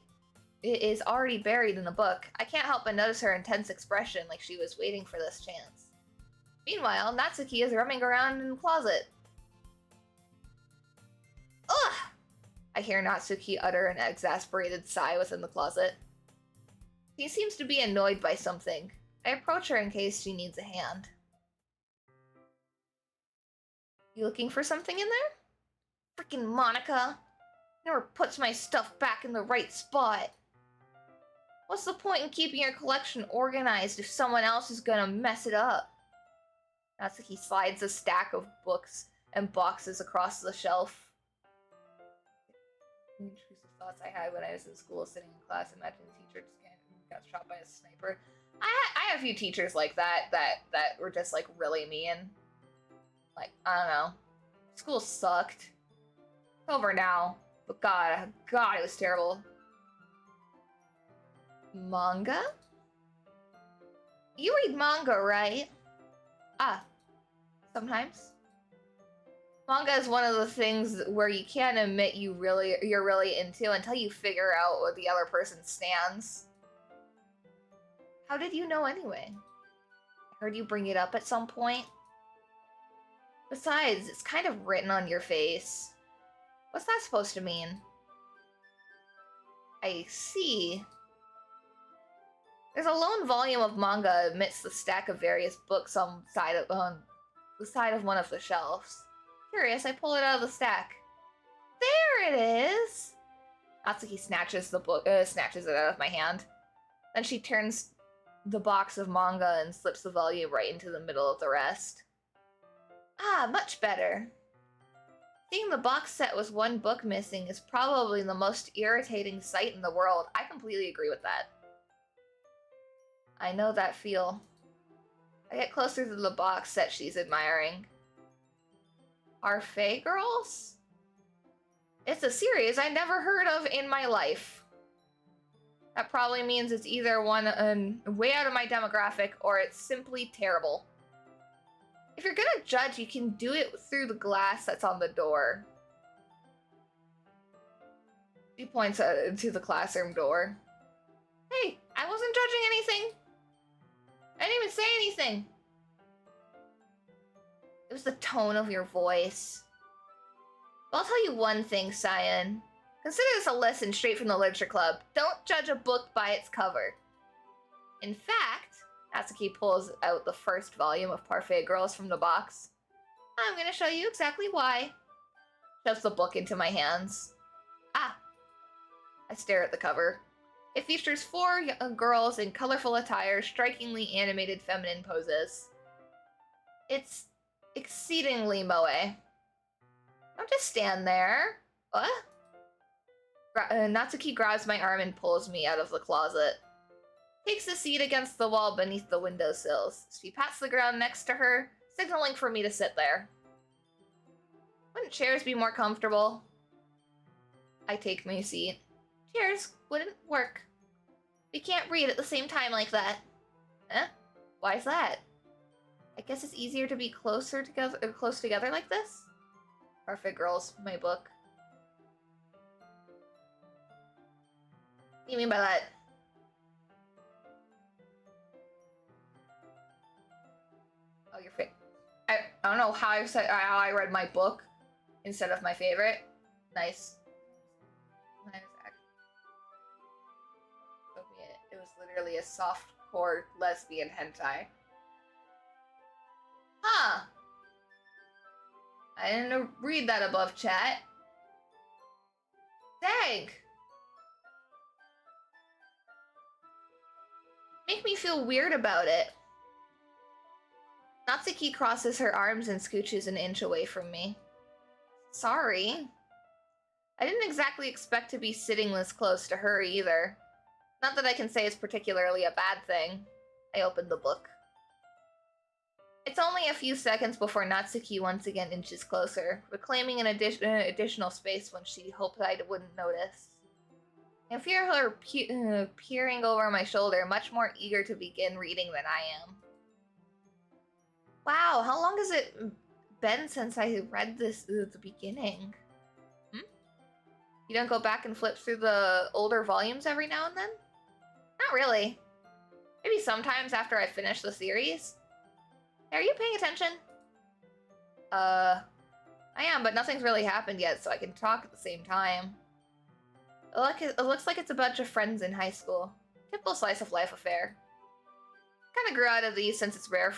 is already buried in the book. I can't help but notice her intense expression, like she was waiting for this chance. Meanwhile, Natsuki is roaming around in the closet. Ugh! I hear Natsuki utter an exasperated sigh within the closet. He seems to be annoyed by something. I approach her in case she needs a hand. You looking for something in there? Freaking Monica! Never puts my stuff back in the right spot. What's the point in keeping your collection organized if someone else is gonna mess it up? Natsuki slides a stack of books and boxes across the shelf. Intrusive thoughts I had when I was in school sitting in class. Imagine a teacher just got shot by a sniper. I had a few teachers like that were just like really mean. Like, I don't know. School sucked. It's over now. But God, it was terrible. Manga? You read manga, right? Ah, sometimes. Manga is one of the things where you can't admit you're really into until you figure out what the other person stands. How did you know anyway? I heard you bring it up at some point. Besides, it's kind of written on your face. What's that supposed to mean? I see. There's a lone volume of manga amidst the stack of various books on the side of one of the shelves. Curious, I pull it out of the stack. There it is! Natsuki snatches the book, snatches it out of my hand. Then she turns the box of manga and slips the volume right into the middle of the rest. Ah, much better. Seeing the box set with one book missing is probably the most irritating sight in the world. I completely agree with that. I know that feel. I get closer to the box set she's admiring. Parfait Girls? It's a series I never heard of in my life. That probably means it's either one way out of my demographic or it's simply terrible. If you're gonna judge, you can do it through the glass that's on the door. She points to the classroom door. Hey, I wasn't judging anything. I didn't even say anything. It was the tone of your voice. But I'll tell you one thing, Saiun. Consider this a lesson straight from the Literature Club. Don't judge a book by its cover. In fact, Natsuki pulls out the first volume of Parfait Girls from the box. I'm gonna show you exactly why. Shoves the book into my hands. Ah! I stare at the cover. It features 4 young girls in colorful attire, strikingly animated feminine poses. It's exceedingly moe. Don't just stand there. What? Natsuki grabs my arm and pulls me out of the closet. Takes a seat against the wall beneath the windowsills. She pats the ground next to her, signaling for me to sit there. Wouldn't chairs be more comfortable? I take my seat. Chairs wouldn't work. We can't read at the same time like that. Huh? Why's that? I guess it's easier to be close together like this? Perfect Girls, my book. What do you mean by that? Oh, your favorite. I don't know how I read my book instead of my favorite. Nice. It was literally a softcore lesbian hentai. Huh. I didn't read that above chat. Dang. Make me feel weird about it. Natsuki crosses her arms and scooches an inch away from me. Sorry. I didn't exactly expect to be sitting this close to her either. Not that I can say it's particularly a bad thing. I opened the book. It's only a few seconds before Natsuki once again inches closer, reclaiming an additional space when she hoped I wouldn't notice. I feel her peering over my shoulder, much more eager to begin reading than I am. Wow, how long has it been since I read this at the beginning? You don't go back and flip through the older volumes every now and then? Not really. Maybe sometimes after I finish the series. Are you paying attention? I am, but nothing's really happened yet, so I can talk at the same time. It looks like it's a bunch of friends in high school. Typical slice of life affair. Kind of grew out of these since it's rare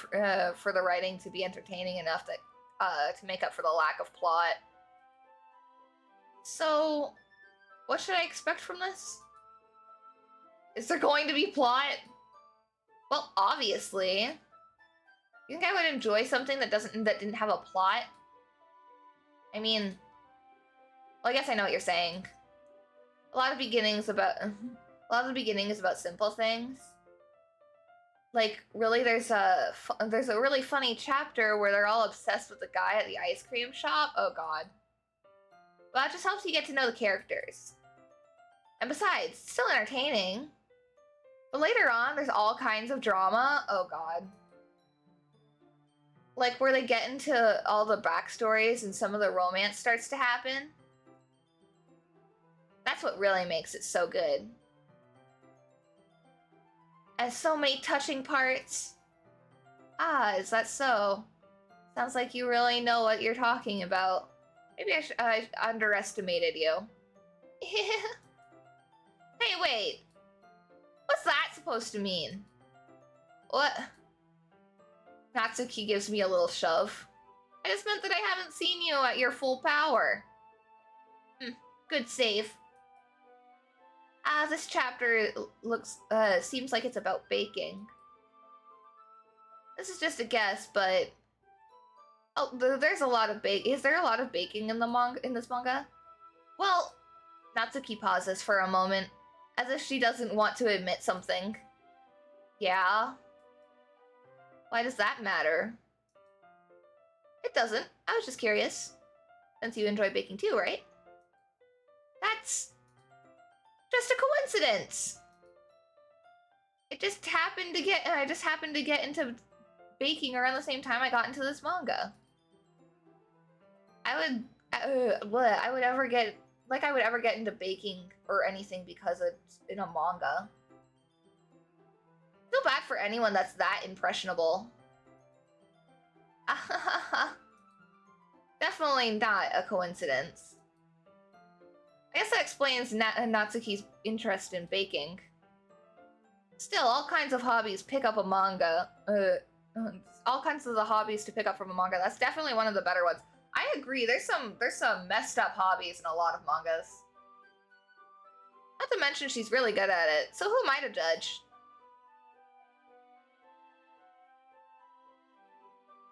for the writing to be entertaining enough that to make up for the lack of plot. So, what should I expect from this? Is there going to be plot? Well, obviously. You think I would enjoy something that didn't have a plot? I mean, well, I guess I know what you're saying. A lot of the beginning is about simple things. Like, really, there's a really funny chapter where they're all obsessed with the guy at the ice cream shop. Oh god. Well, that just helps you get to know the characters. And besides, it's still entertaining. But later on, there's all kinds of drama. Oh god. Like, where they get into all the backstories and some of the romance starts to happen. That's what really makes it so good. And so many touching parts. Ah, is that so? Sounds like you really know what you're talking about. Maybe I underestimated you. Hey, wait. What's that supposed to mean? What? Natsuki gives me a little shove. I just meant that I haven't seen you at your full power. Good save. This chapter seems like it's about baking. This is just a guess, but oh, there's a lot of Is there a lot of baking in this manga? Well, Natsuki pauses for a moment, as if she doesn't want to admit something. Yeah? Why does that matter? It doesn't. I was just curious. Since you enjoy baking too, right? That's just a coincidence. I just happened to get into baking around the same time I got into this manga. I would ever get into baking or anything because it's in a manga. Feel bad for anyone that's that impressionable. Definitely not a coincidence. I guess that explains Natsuki's interest in baking. Still, all kinds of hobbies pick up a manga. All kinds of the hobbies to pick up from a manga. That's definitely one of the better ones. I agree. There's some messed up hobbies in a lot of mangas. Not to mention she's really good at it. So who am I to judge?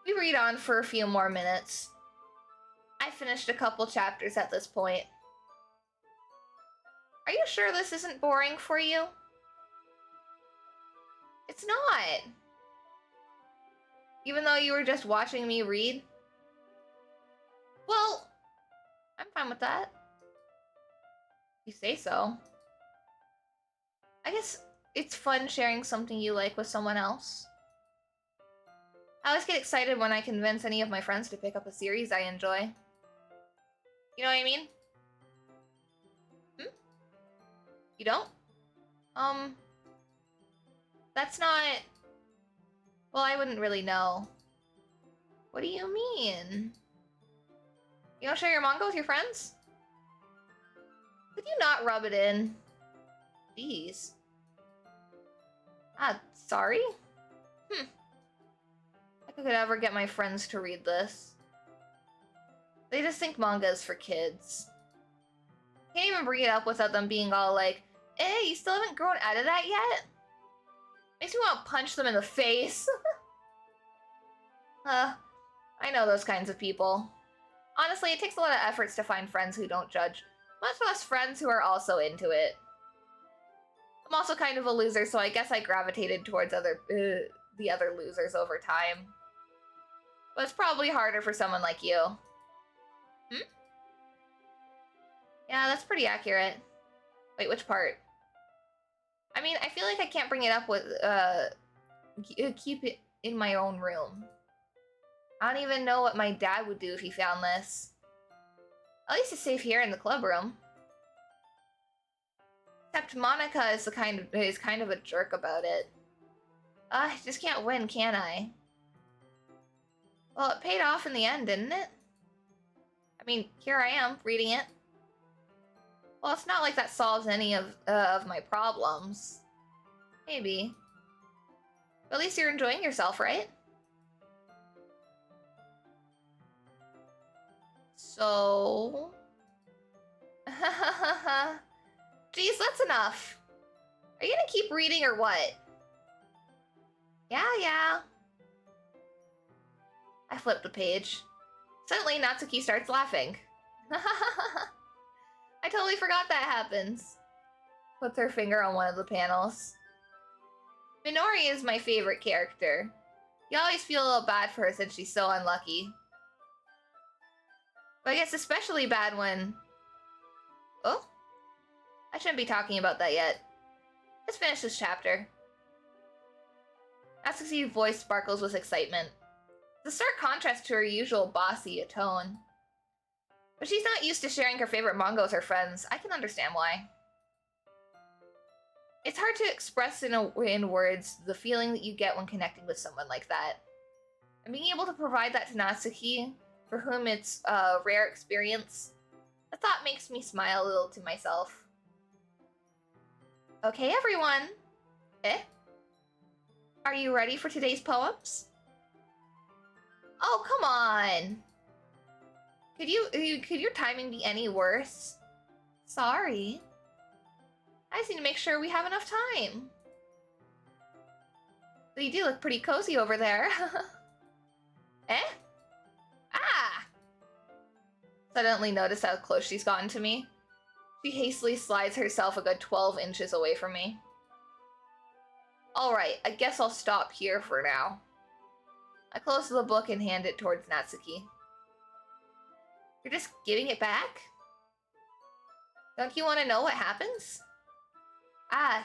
We read on for a few more minutes. I finished a couple chapters at this point. Are you sure this isn't boring for you? It's not. Even though you were just watching me read? Well, I'm fine with that. You say so. I guess it's fun sharing something you like with someone else. I always get excited when I convince any of my friends to pick up a series I enjoy. You know what I mean? You don't? That's not... Well, I wouldn't really know. What do you mean? You don't share your manga with your friends? Could you not rub it in? Jeez. Sorry? I could ever get my friends to read this. They just think manga is for kids. Can't even bring it up without them being all like, you still haven't grown out of that yet? Makes me want to punch them in the face. I know those kinds of people. Honestly, it takes a lot of efforts to find friends who don't judge, much less friends who are also into it. I'm also kind of a loser, so I guess I gravitated towards the other losers over time. But it's probably harder for someone like you. Yeah, that's pretty accurate. Wait, which part? I mean, I feel like I can't bring it up with, keep it in my own room. I don't even know what my dad would do if he found this. At least it's safe here in the club room. Except Monica is kind of a jerk about it. I just can't win, can I? Well, it paid off in the end, didn't it? I mean, here I am, reading it. Well, it's not like that solves any of my problems. Maybe. But at least you're enjoying yourself, right? So... Geez, that's enough. Are you gonna keep reading or what? Yeah. I flipped the page. Suddenly, Natsuki starts laughing. I totally forgot that happens. Puts her finger on one of the panels. Minori is my favorite character. You always feel a little bad for her since she's so unlucky. But I guess especially bad when... Oh? I shouldn't be talking about that yet. Let's finish this chapter. Natsuki's voice sparkles with excitement. It's a stark contrast to her usual bossy tone. But she's not used to sharing her favorite manga with her friends. I can understand why. It's hard to express in words the feeling that you get when connecting with someone like that. And being able to provide that to Natsuki, for whom it's a rare experience, the thought makes me smile a little to myself. Okay, everyone. Are you ready for today's poems? Oh, come on. Could your timing be any worse? Sorry. I just need to make sure we have enough time. But you do look pretty cozy over there. Suddenly notice how close she's gotten to me. She hastily slides herself a good 12 inches away from me. Alright, I guess I'll stop here for now. I close the book and hand it towards Natsuki. You're just giving it back? Don't you want to know what happens?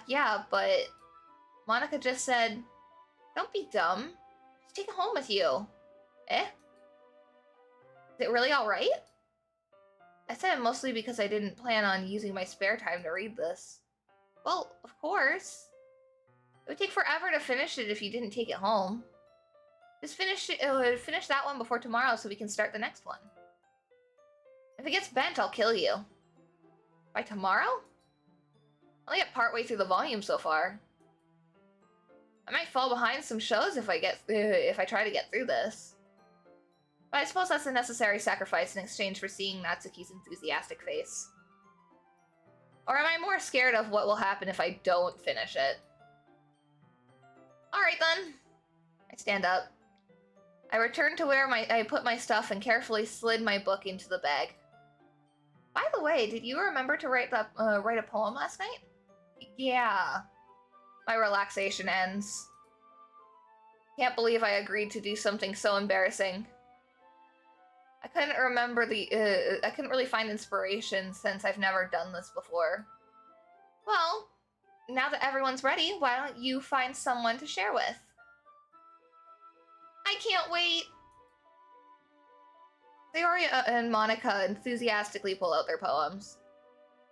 Yeah, but... Monica just said... Don't be dumb. Just take it home with you. Is it really alright? I said it mostly because I didn't plan on using my spare time to read this. Well, of course. It would take forever to finish it if you didn't take it home. Just finish that one before tomorrow so we can start the next one. If it gets bent, I'll kill you. By tomorrow? I only get partway through the volume so far. I might fall behind some shows if I try to get through this. But I suppose that's a necessary sacrifice in exchange for seeing Natsuki's enthusiastic face. Or am I more scared of what will happen if I don't finish it? Alright then. I stand up. I return to where I put my stuff and carefully slid my book into the bag. By the way, did you remember to write a poem last night? Yeah. My relaxation ends. Can't believe I agreed to do something so embarrassing. I couldn't really find inspiration since I've never done this before. Well, now that everyone's ready, why don't you find someone to share with? I can't wait! Sayori and Monica enthusiastically pull out their poems.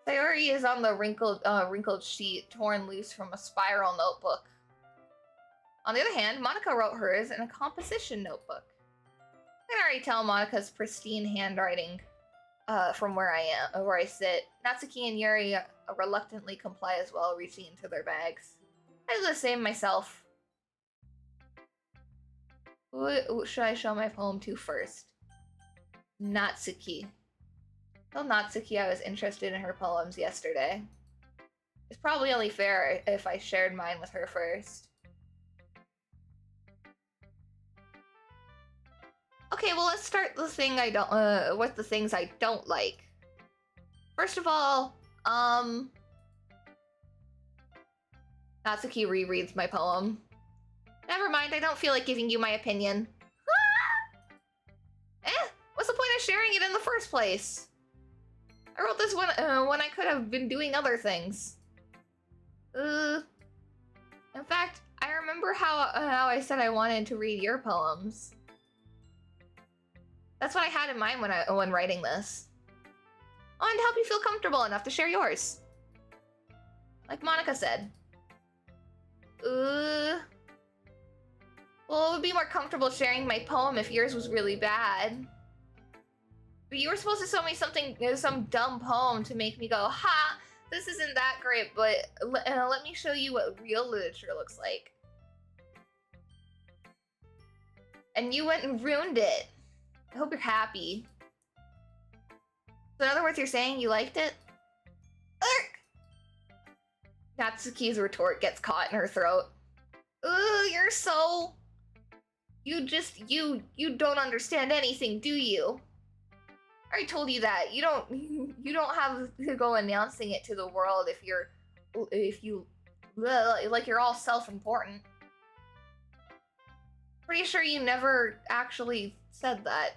Sayori is on the wrinkled sheet torn loose from a spiral notebook. On the other hand, Monica wrote hers in a composition notebook. I can already tell Monica's pristine handwriting from where I sit. Natsuki and Yuri reluctantly comply as well, reaching into their bags. I do the same myself. Who should I show my poem to first? Natsuki. Tell Natsuki I was interested in her poems yesterday. It's probably only fair if I shared mine with her first. Okay, well let's start with the things I don't like. First of all, Natsuki rereads my poem. Never mind, I don't feel like giving you my opinion. What's the point of sharing it in the first place? I wrote this when I could have been doing other things. In fact, I remember how I said I wanted to read your poems. That's what I had in mind when writing this. I wanted to help you feel comfortable enough to share yours. Like Monica said. Well, it would be more comfortable sharing my poem if yours was really bad. But you were supposed to show me some dumb poem to make me go, ha, this isn't that great, but let me show you what real literature looks like. And you went and ruined it. I hope you're happy. So in other words, you're saying you liked it? Urk! Natsuki's retort gets caught in her throat. Ooh, you're so... You don't understand anything, do you? I already told you that. You don't have to go announcing it to the world if you're all self-important. Pretty sure you never actually said that.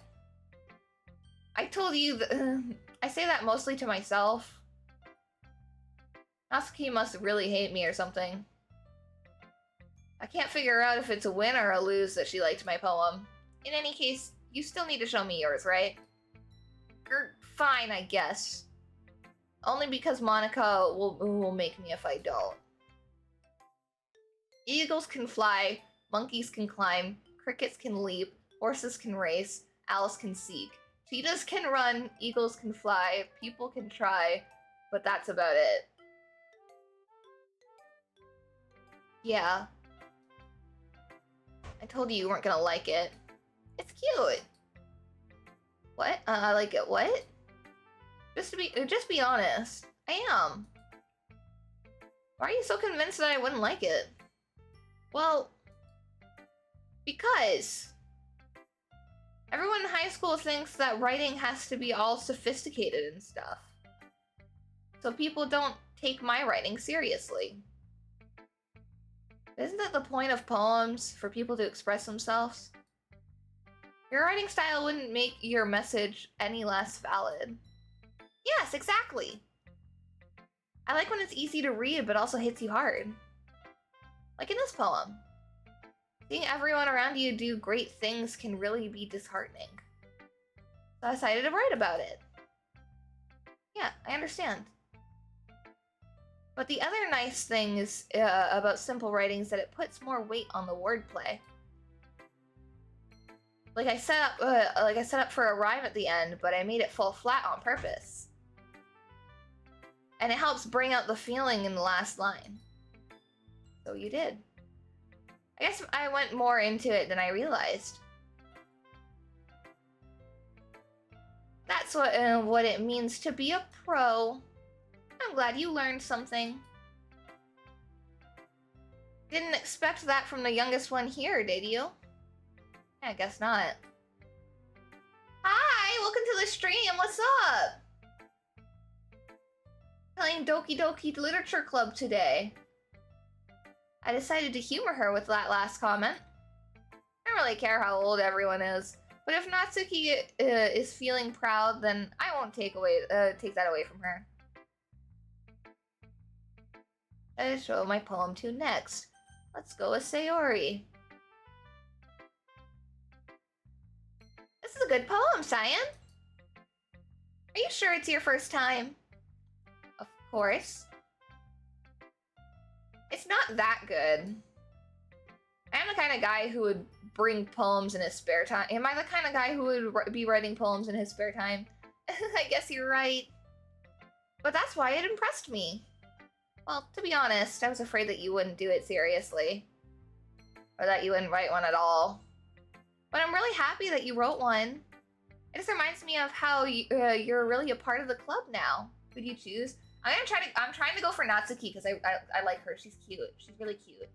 I told you that I say that mostly to myself. Natsuki must really hate me or something. I can't figure out if it's a win or a lose that she liked my poem. In any case, you still need to show me yours, right? Fine, I guess. Only because Monica will make me if I don't. Eagles can fly, monkeys can climb, crickets can leap, horses can race, owls can seek. Cheetahs can run, eagles can fly, people can try, but that's about it. Yeah. I told you weren't gonna like it. It's cute. What? I like it. What? Just be honest. I am. Why are you so convinced that I wouldn't like it? Well, because everyone in high school thinks that writing has to be all sophisticated and stuff. So people don't take my writing seriously. Isn't that the point of poems? For people to express themselves? Your writing style wouldn't make your message any less valid. Yes, exactly! I like when it's easy to read but also hits you hard. Like in this poem. Seeing everyone around you do great things can really be disheartening. So I decided to write about it. Yeah, I understand. But the other nice thing is about simple writing is that it puts more weight on the wordplay. Like I set up for a rhyme at the end, but I made it fall flat on purpose. And it helps bring out the feeling in the last line. So you did. I guess I went more into it than I realized. That's what it means to be a pro. I'm glad you learned something. Didn't expect that from the youngest one here, did you? Yeah, I guess not. Hi, welcome to the stream. What's up? Playing Doki Doki Literature Club today. I decided to humor her with that last comment. I don't really care how old everyone is, but if Natsuki is feeling proud, then I won't take that away from her. I show my poem to next. Let's go with Sayori. This is a good poem, Saiun. Are you sure it's your first time? Of course. It's not that good. I'm the kind of guy who would bring poems in his spare time. Am I the kind of guy who would be writing poems in his spare time? I guess you're right. But that's why it impressed me. Well, to be honest, I was afraid that you wouldn't do it seriously. Or that you wouldn't write one at all. But I'm really happy that you wrote one. It just reminds me of how you're really a part of the club now. Who'd you choose? I'm trying to go for Natsuki because I like her. She's cute. She's really cute.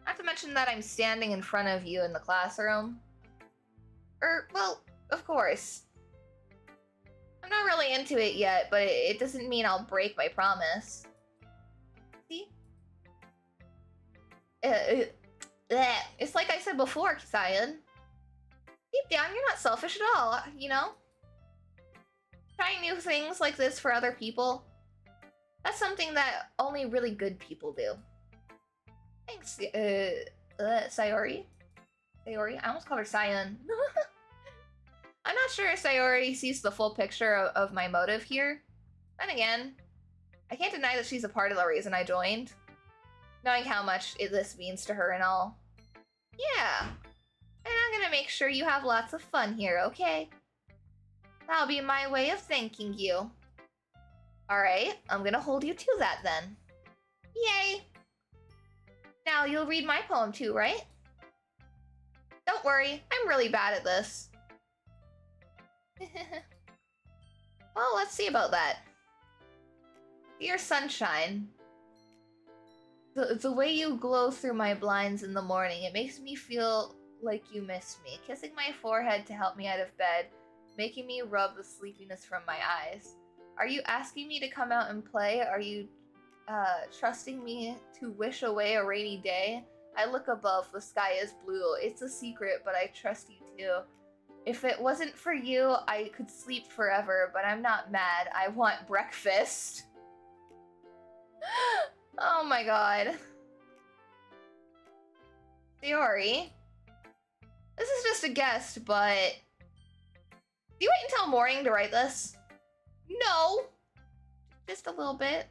Not to mention that I'm standing in front of you in the classroom. Well, of course. I'm not really into it yet, but it doesn't mean I'll break my promise. See? It's like I said before, Saiun. Deep down, you're not selfish at all, you know? Trying new things like this for other people. That's something that only really good people do. Thanks, Sayori. Sayori? I almost called her Saiun. I'm not sure if Sayori sees the full picture of my motive here. Then again, I can't deny that she's a part of the reason I joined. Knowing how much this means to her and all. Yeah. And I'm gonna make sure you have lots of fun here, okay? That'll be my way of thanking you. Alright, I'm gonna hold you to that then. Yay! Now you'll read my poem too, right? Don't worry, I'm really bad at this. Well, let's see about that. Dear sunshine, the way you glow through my blinds in the morning, it makes me feel like you miss me. Kissing my forehead to help me out of bed, making me rub the sleepiness from my eyes. Are you asking me to come out and play? Are you trusting me to wish away a rainy day? I look above, the sky is blue. It's a secret, but I trust you too. If it wasn't for you, I could sleep forever, but I'm not mad. I want breakfast. Oh my god. Sayori, this is just a guess, but do you wait until morning to write this? No. Just a little bit.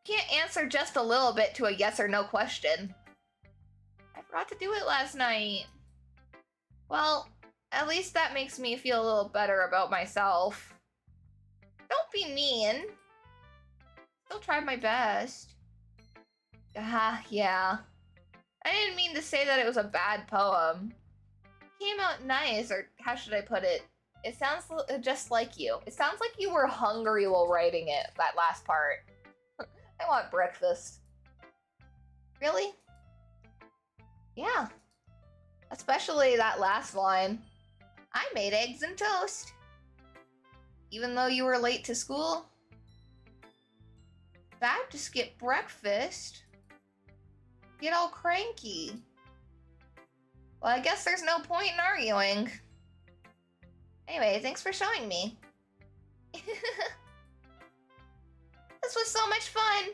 Can't answer just a little bit to a yes or no question. I forgot to do it last night. Well, at least that makes me feel a little better about myself. Don't be mean. Still tried my best. Yeah. I didn't mean to say that it was a bad poem. It came out nice, or how should I put it? It sounds just like you. It sounds like you were hungry while writing it, that last part. I want breakfast. Really? Yeah. Especially that last line. I made eggs and toast. Even though you were late to school? That to skip breakfast? Get all cranky. Well, I guess there's no point in arguing. Anyway, thanks for showing me. This was so much fun.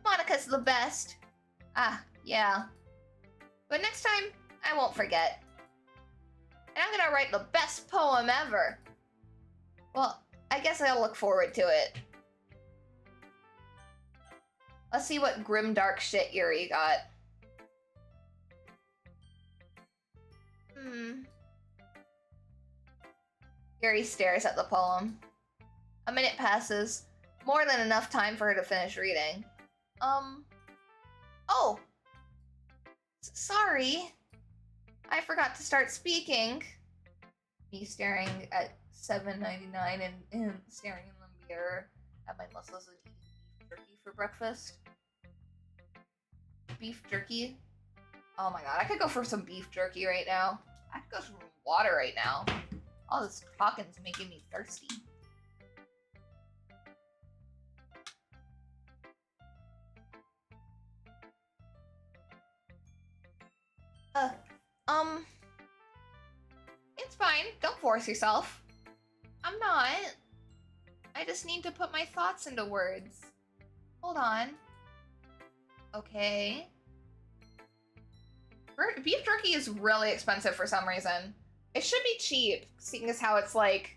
Monica's the best. Ah, yeah. But next time, I won't forget. And I'm gonna write the best poem ever. Well, I guess I'll look forward to it. Let's see what grimdark shit Yuri got. Yuri stares at the poem. A minute passes. More than enough time for her to finish reading. Oh! Sorry. I forgot to start speaking. Me staring at $7.99 and staring in the mirror at my muscles and eating beef jerky for breakfast. Beef jerky? Oh my god, I could go for some beef jerky right now. I could go for some water right now. All this talking's making me thirsty. It's fine. Don't force yourself. I'm not. I just need to put my thoughts into words. Hold on. Okay. Beef jerky is really expensive for some reason. It should be cheap, seeing as how it's like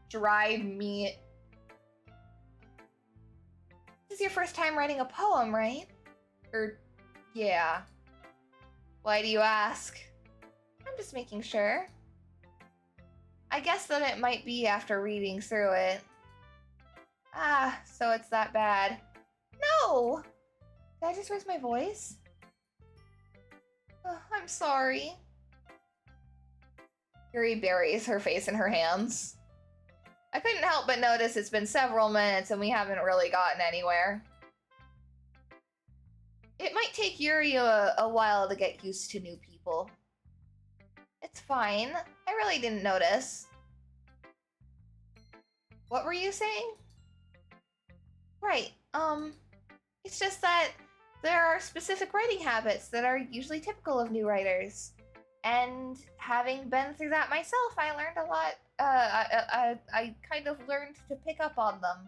dried meat. This is your first time writing a poem, right? Yeah. Why do you ask? I'm just making sure. I guess that it might be after reading through it. Ah, so it's that bad. No! Did I just raise my voice? Oh, I'm sorry. Yuri buries her face in her hands. I couldn't help but notice it's been several minutes and we haven't really gotten anywhere. It might take Yuri a while to get used to new people. It's fine. I really didn't notice. What were you saying? Right, it's just that there are specific writing habits that are usually typical of new writers. And having been through that myself, I learned a lot. I kind of learned to pick up on them.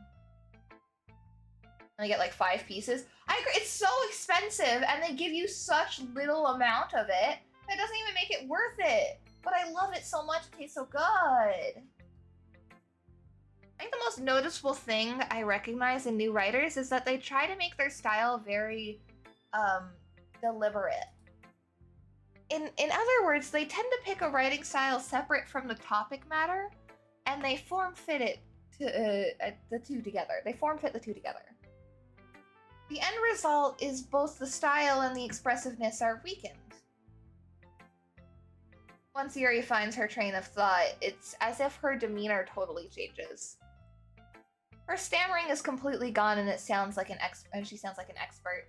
And I get like 5 pieces. I agree, it's so expensive, and they give you such little amount of it that doesn't even make it worth it. But I love it so much, it tastes so good. I think the most noticeable thing I recognize in new writers is that they try to make their style very, deliberate. In other words, they tend to pick a writing style separate from the topic matter, and they form-fit it to the two together. They form-fit the two together. The end result is both the style and the expressiveness are weakened. Once Yuri finds her train of thought, it's as if her demeanor totally changes. Her stammering is completely gone, and she sounds like an expert.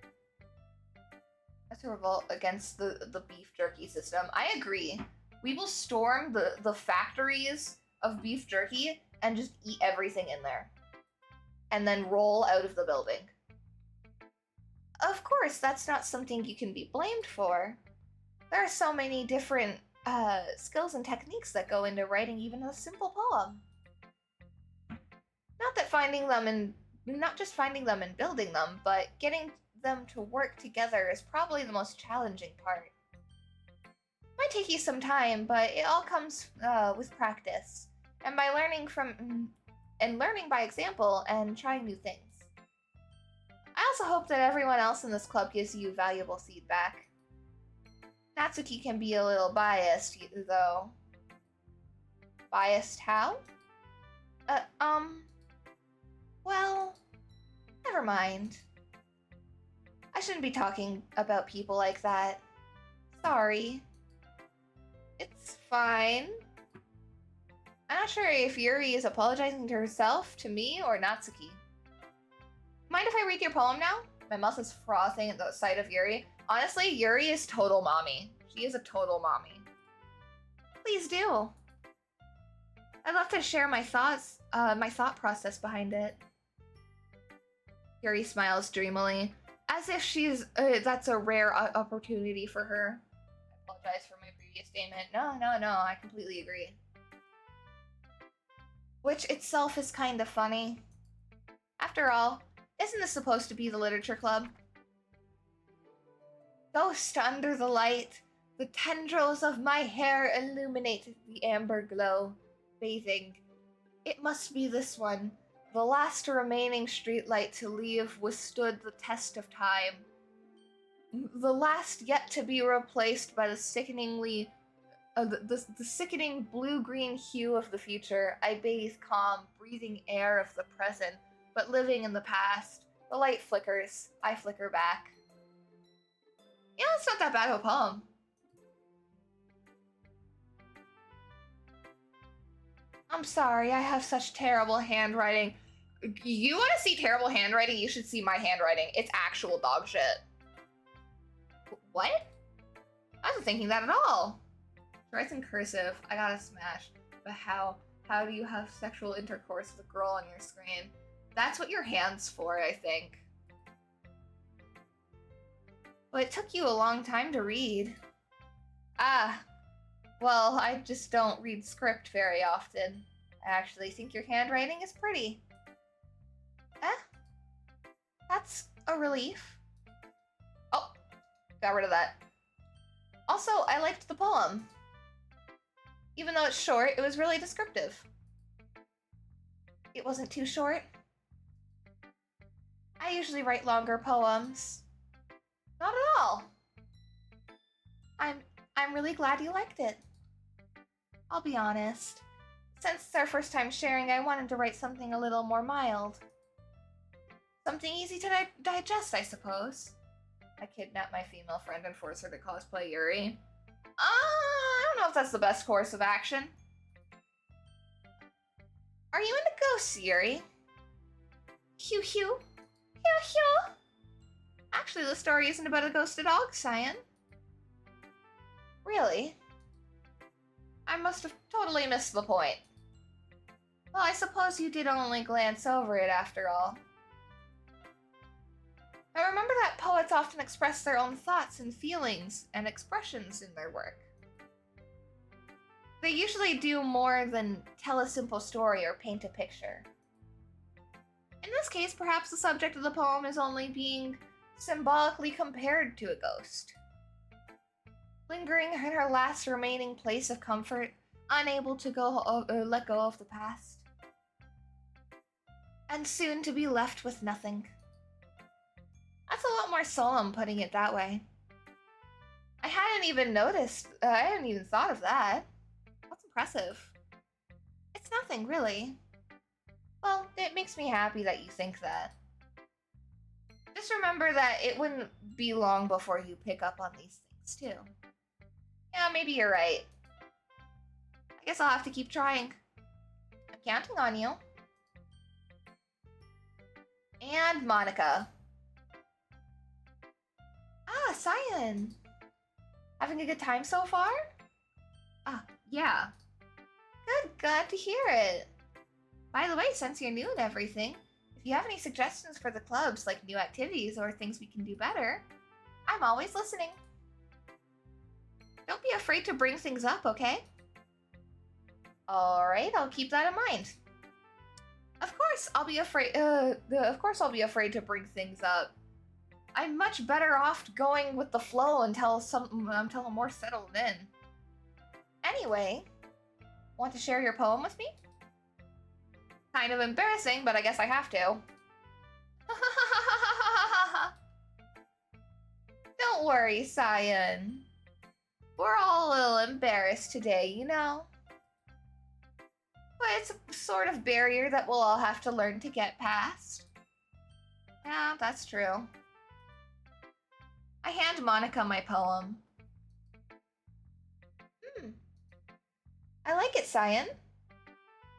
That's a revolt against the beef jerky system. I agree. We will storm the factories of beef jerky and just eat everything in there. And then roll out of the building. Of course, that's not something you can be blamed for. There are so many different skills and techniques that go into writing even a simple poem. Not just finding them and building them, but getting them to work together is probably the most challenging part. It might take you some time, but it all comes with practice, and by learning by example and trying new things. I also hope that everyone else in this club gives you valuable feedback. Natsuki can be a little biased, though. Biased how? Well, never mind. I shouldn't be talking about people like that. Sorry. It's fine. I'm not sure if Yuri is apologizing to herself, to me, or Natsuki. Mind if I read your poem now? My mouth is frothing at the sight of Yuri. Honestly, Yuri is total mommy. She is a total mommy. Please do. I'd love to share my thoughts, my thought process behind it. Yuri smiles dreamily, as if that's a rare opportunity for her. I apologize for my previous statement. No, I completely agree. Which itself is kind of funny. After all, isn't this supposed to be the literature club? Ghost under the light, the tendrils of my hair illuminate the amber glow, bathing. It must be this one, the last remaining streetlight to leave withstood the test of time. The last yet to be replaced by the sickeningly the sickening blue-green hue of the future. I bathe calm, breathing air of the present, but living in the past. The light flickers. I flicker back. Yeah, it's not that bad of a poem. I'm sorry, I have such terrible handwriting. You want to see terrible handwriting? You should see my handwriting. It's actual dog shit. What? I wasn't thinking that at all. She writes in cursive. I gotta smash. But how? How do you have sexual intercourse with a girl on your screen? That's what your hand's for, I think. Well, it took you a long time to read. Ah. Well, I just don't read script very often. I actually think your handwriting is pretty. That's a relief. Oh, got rid of that. Also, I liked the poem. Even though it's short, it was really descriptive. It wasn't too short. I usually write longer poems. Not at all. I'm really glad you liked it. I'll be honest. Since it's our first time sharing, I wanted to write something a little more mild. Something easy to digest, I suppose. I kidnap my female friend and force her to cosplay Yuri. I don't know if that's the best course of action. Are you into ghosts, Yuri? Hugh hugh. Hugh hugh. Actually, the story isn't about a ghosted dog, Saiun. Really? I must have totally missed the point. Well, I suppose you did only glance over it after all. I remember that poets often express their own thoughts and feelings and expressions in their work. They usually do more than tell a simple story or paint a picture. In this case, perhaps the subject of the poem is only being symbolically compared to a ghost. Lingering in her last remaining place of comfort, unable to let go of the past. And soon to be left with nothing. That's a lot more solemn putting it that way. I hadn't even noticed, I hadn't even thought of that. That's impressive. It's nothing, really. Well, it makes me happy that you think that. Just remember that it wouldn't be long before you pick up on these things, too. Yeah, maybe you're right. I guess I'll have to keep trying. I'm counting on you. And Monica. Ah, Saiun. Having a good time so far? Yeah. Good, glad to hear it. By the way, since you're new and everything, if you have any suggestions for the clubs, like new activities or things we can do better, I'm always listening. Don't be afraid to bring things up, okay? Alright, I'll keep that in mind. Of course I'll be afraid to bring things up. I'm much better off going with the flow until I'm more settled in. Anyway, want to share your poem with me? Kind of embarrassing, but I guess I have to. Don't worry, Saiun. We're all a little embarrassed today, you know? But it's a sort of barrier that we'll all have to learn to get past. Yeah, that's true. I hand Monica my poem. I like it, Saiun.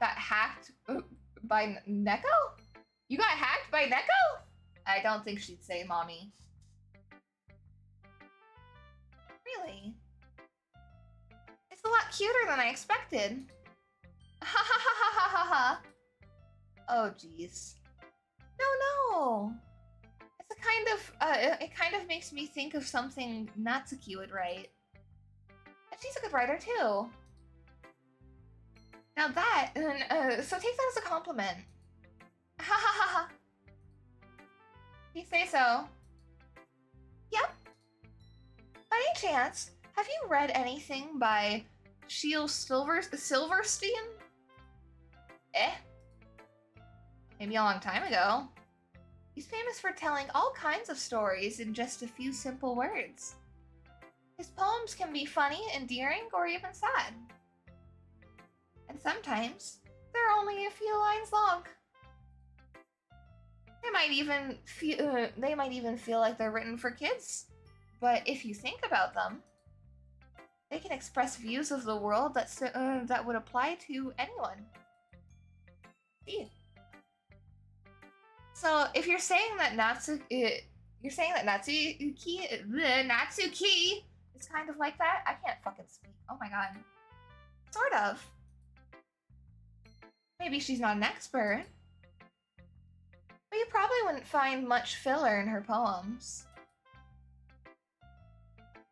Got hacked by Neko? You got hacked by Neko? I don't think she'd say mommy. Really? It's a lot cuter than I expected. Ha ha ha ha ha ha ha. Oh, jeez. No. It's a kind of, it kind of makes me think of something Natsuki would write. And she's a good writer, too. Now that, so take that as a compliment. Ha ha ha ha. You say so. Yep. By any chance, have you read anything by Shiel Silverstein? Maybe a long time ago. He's famous for telling all kinds of stories in just a few simple words. His poems can be funny, endearing, or even sad. And sometimes they're only a few lines long. They might even feel like they're written for kids. But if you think about them, they can express views of the world that would apply to anyone. See. So if you're saying that Natsuki is kind of like that, I can't fucking speak. Oh my god. Sort of. Maybe she's not an expert. But you probably wouldn't find much filler in her poems.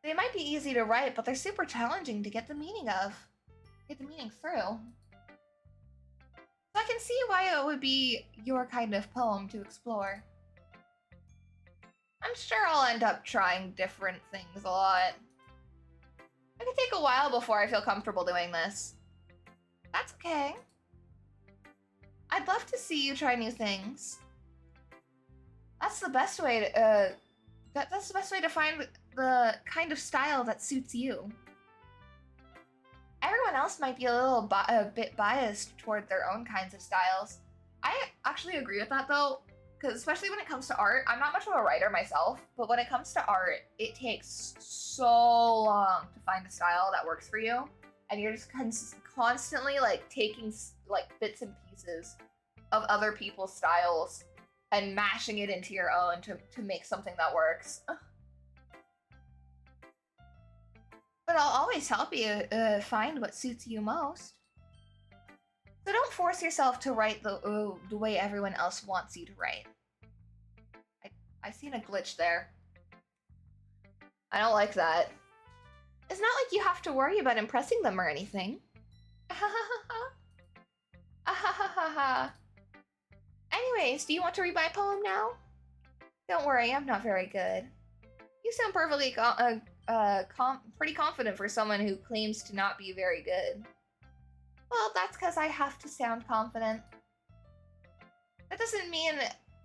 They might be easy to write, but they're super challenging to get the meaning through. So I can see why it would be your kind of poem to explore. I'm sure I'll end up trying different things a lot. It could take a while before I feel comfortable doing this. That's okay. I'd love to see you try new things. That's the best way to, that's the best way to find the kind of style that suits you. Everyone else might be a bit biased toward their own kinds of styles. I actually agree with that though, because especially when it comes to art, I'm not much of a writer myself, but when it comes to art, it takes so long to find a style that works for you, and you're just constantly like taking like bits and pieces of other people's styles and mashing it into your own to make something that works. But I'll always help you find what suits you most. So don't force yourself to write the way everyone else wants you to write. I seen a glitch there. I don't like that. It's not like you have to worry about impressing them or anything. Anyways, do you want to read my poem now? Don't worry, I'm not very good. You sound perfectly pretty confident for someone who claims to not be very good. Well, that's because I have to sound confident. That doesn't mean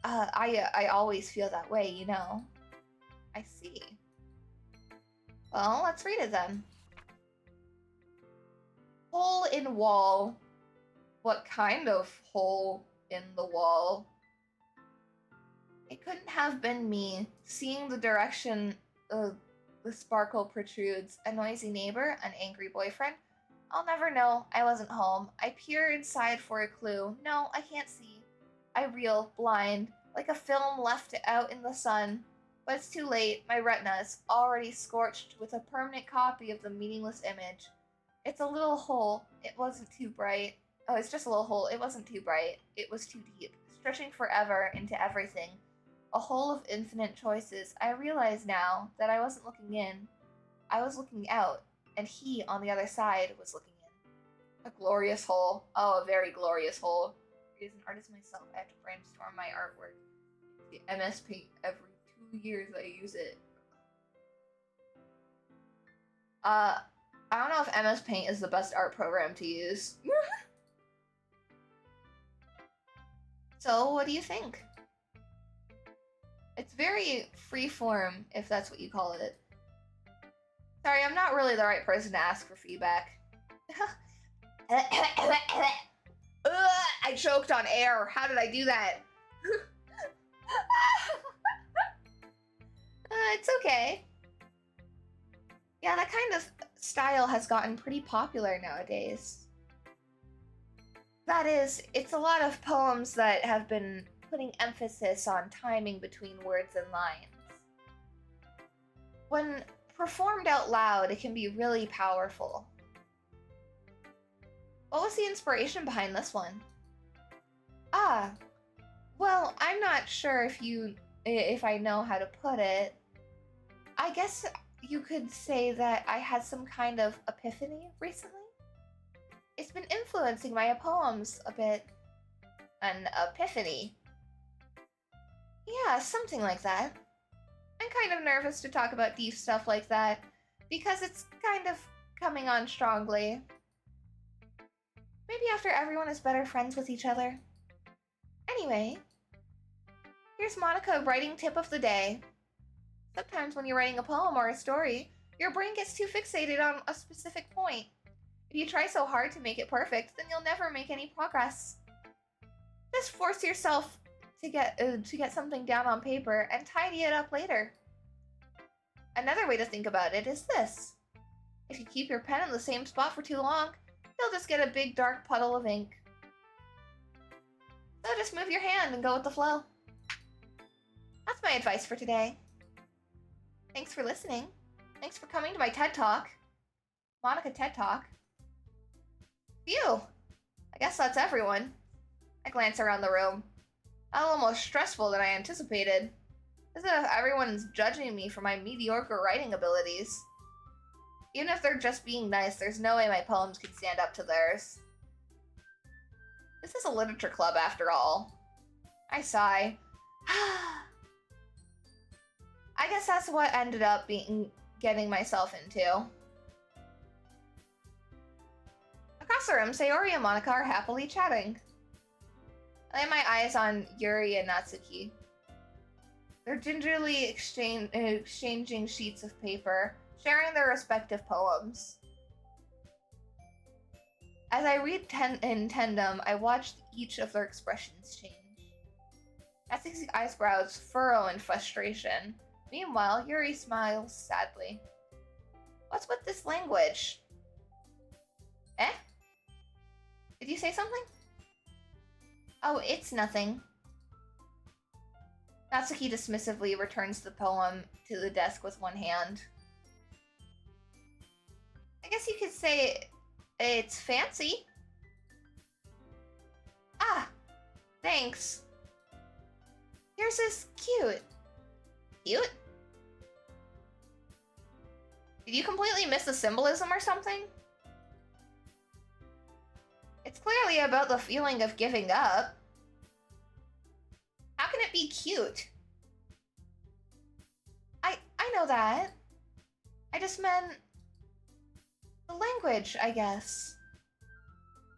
I always feel that way, you know. I see. Well, let's read it then. Hole in wall. What kind of hole in the wall? It couldn't have been me, seeing the direction the sparkle protrudes. A noisy neighbor, an angry boyfriend. I'll never know. I wasn't home. I peer inside for a clue. No, I can't see. I reel, blind, like a film left out in the sun. But it's too late. My retina's already scorched with a permanent copy of the meaningless image. It's a little hole. It wasn't too bright. Oh, it's just a little hole. It wasn't too bright. It was too deep, stretching forever into everything. A hole of infinite choices. I realize now that I wasn't looking in. I was looking out, and he, on the other side, was looking in. A glorious hole. Oh, a very glorious hole. As an artist myself, I have to brainstorm my artwork. The MS Paint every 2 years I use it. I don't know if MS Paint is the best art program to use. So, what do you think? It's very freeform, if that's what you call it. Sorry, I'm not really the right person to ask for feedback. I choked on air. How did I do that? It's okay. Yeah, that kind of style has gotten pretty popular nowadays. That is, it's a lot of poems that have been putting emphasis on timing between words and lines. When performed out loud, it can be really powerful. What was the inspiration behind this one? Ah, well, I'm not sure if I know how to put it. I guess you could say that I had some kind of epiphany recently. It's been influencing my poems a bit. An epiphany. Yeah, something like that. I'm kind of nervous to talk about deep stuff like that, because it's kind of coming on strongly. Maybe after everyone is better friends with each other. Anyway, here's Monica writing tip of the day. Sometimes when you're writing a poem or a story, Your brain gets too fixated on a specific point. If you try so hard to make it perfect, then you'll never make any progress. Just force yourself to get something down on paper and tidy it up later. Another way to think about it is this. If you keep your pen in the same spot for too long, you'll just get a big dark puddle of ink. So just move your hand and go with the flow. That's my advice for today. Thanks for listening. Thanks for coming to my TED Talk. Monica TED Talk. Phew! I guess that's everyone. I glance around the room. A little more stressful than I anticipated. As if everyone's judging me for my mediocre writing abilities. Even if they're just being nice, there's no way my poems could stand up to theirs. This is a literature club after all. I sigh. I guess that's what ended up getting myself into. Across the room, Sayori and Monica are happily chatting. I lay my eyes on Yuri and Natsuki. They're gingerly exchanging sheets of paper, sharing their respective poems. As I read in tandem, I watched each of their expressions change. Natsuki's eyebrows furrow in frustration. Meanwhile, Yuri smiles sadly. What's with this language? Eh? Did you say something? Oh, it's nothing. Natsuki dismissively returns the poem to the desk with one hand. I guess you could say it's fancy. Ah, thanks. Yours is cute. Cute? Did you completely miss the symbolism or something? It's clearly about the feeling of giving up. How can it be cute? I know that. I just meant the language, I guess.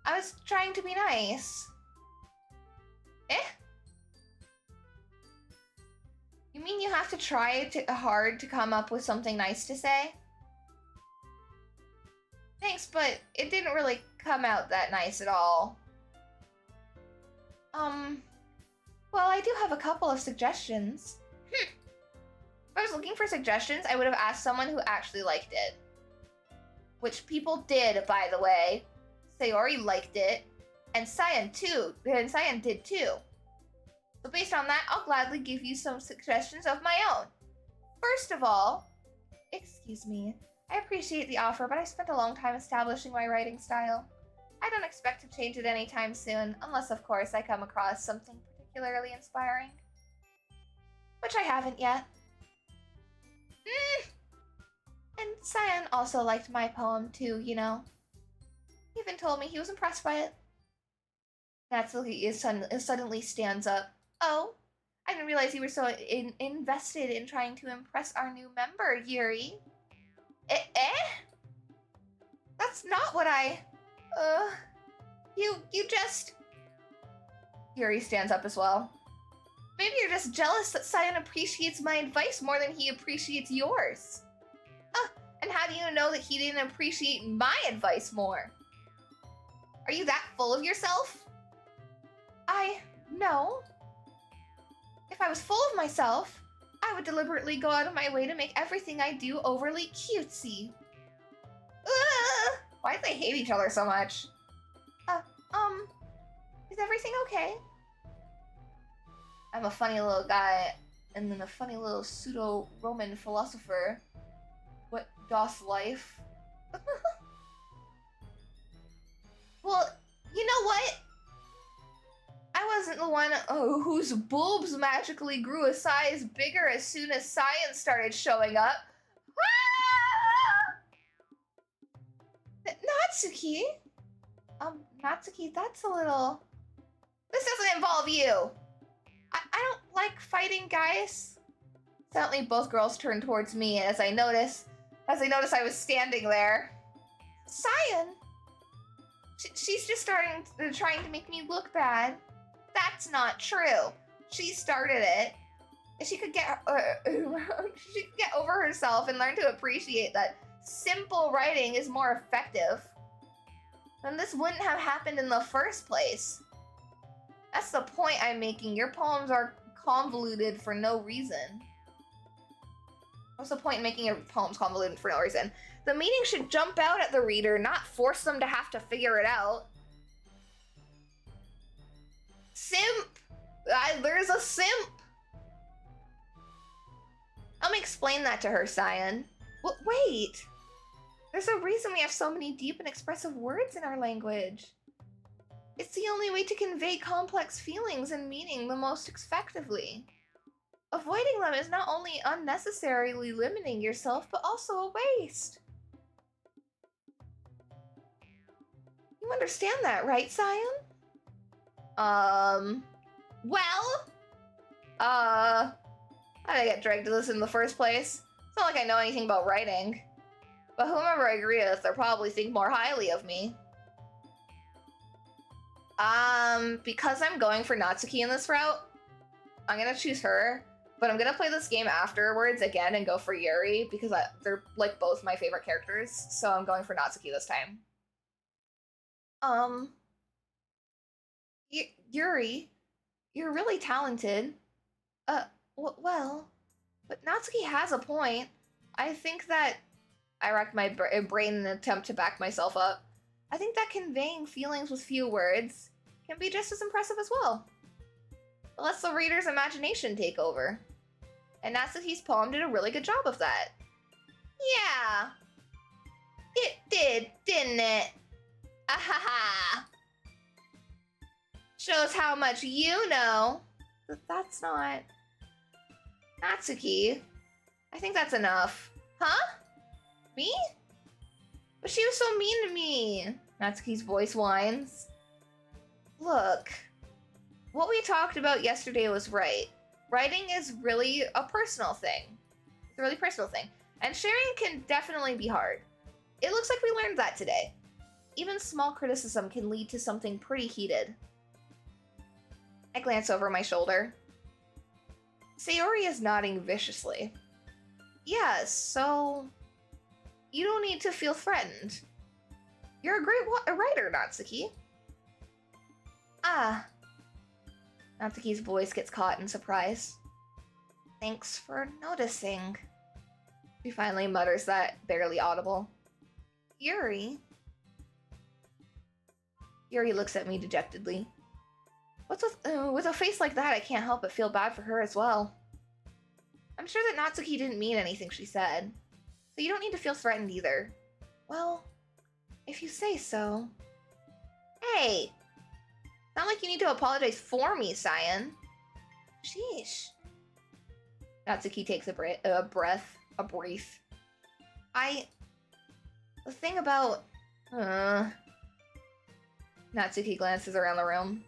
I was trying to be nice. Eh? You mean you have to try hard to come up with something nice to say? Thanks, but it didn't really come out that nice at all. Well, I do have a couple of suggestions. If I was looking for suggestions, I would have asked someone who actually liked it. Which people did, by the way. Sayori liked it, and Saiun did too. So based on that, I'll gladly give you some suggestions of my own. First of all, excuse me, I appreciate the offer, but I spent a long time establishing my writing style. I don't expect to change it anytime soon, unless of course I come across something particularly inspiring. Which I haven't yet. And Saiun also liked my poem too, you know. He even told me he was impressed by it. Natsuki suddenly stands up. Oh, I didn't realize you were so invested in trying to impress our new member, Yuri. Eh? That's not what I... You just... Yuri stands up as well. Maybe you're just jealous that Saiun appreciates my advice more than he appreciates yours. And how do you know that he didn't appreciate my advice more? Are you that full of yourself? No. If I was full of myself, I would deliberately go out of my way to make everything I do overly cutesy. Why do they hate each other so much? Is everything okay? I'm a funny little guy, and then a funny little pseudo-Roman philosopher. What doth life? Well, you know what? I wasn't the one whose boobs magically grew a size bigger as soon as Saiun started showing up. Natsuki? Natsuki, that's a little... This doesn't involve you! I don't like fighting, guys. Suddenly, both girls turn towards me as I notice I was standing there. Saiun! She's just trying to make me look bad. That's not true. She started it. If she could get she could get over herself and learn to appreciate that simple writing is more effective, then this wouldn't have happened in the first place. That's the point I'm making. Your poems are convoluted for no reason. What's the point in making your poems convoluted for no reason? The meaning should jump out at the reader, not force them to have to figure it out. Simp! There's a simp! Let me explain that to her, Saiun. Wait! There's a reason we have so many deep and expressive words in our language. It's the only way to convey complex feelings and meaning the most effectively. Avoiding them is not only unnecessarily limiting yourself, but also a waste. You understand that, right, Saiun? How did I get dragged to this in the first place? It's not like I know anything about writing. But whomever I agree with, they'll probably think more highly of me. Because I'm going for Natsuki in this route, I'm gonna choose her, but I'm gonna play this game afterwards again and go for Yuri, because they're, like, both my favorite characters, so I'm going for Natsuki this time. Yuri, you're really talented. Well, but Natsuki has a point. I think that I racked my brain in an attempt to back myself up. I think that conveying feelings with few words can be just as impressive as well. It lets the reader's imagination take over. And Natsuki's poem did a really good job of that. Yeah. It did, didn't it? Ahaha. Shows how much you know. But that's not... Natsuki. I think that's enough. Huh? Me? But she was so mean to me. Natsuki's voice whines. Look, what we talked about yesterday was right. Writing is really a personal thing. It's a really personal thing. And sharing can definitely be hard. It looks like we learned that today. Even small criticism can lead to something pretty heated. I glance over my shoulder. Sayori is nodding viciously. Yes, so... You don't need to feel threatened. You're a great writer, Natsuki. Ah. Natsuki's voice gets caught in surprise. Thanks for noticing. She finally mutters that, barely audible. Yuri? Yuri looks at me dejectedly. What's with a face like that, I can't help but feel bad for her as well. I'm sure that Natsuki didn't mean anything she said. So you don't need to feel threatened either. Well, if you say so. Hey! Not like you need to apologize for me, Saiun. Sheesh. Natsuki takes a breath. The thing about... Natsuki glances around the room.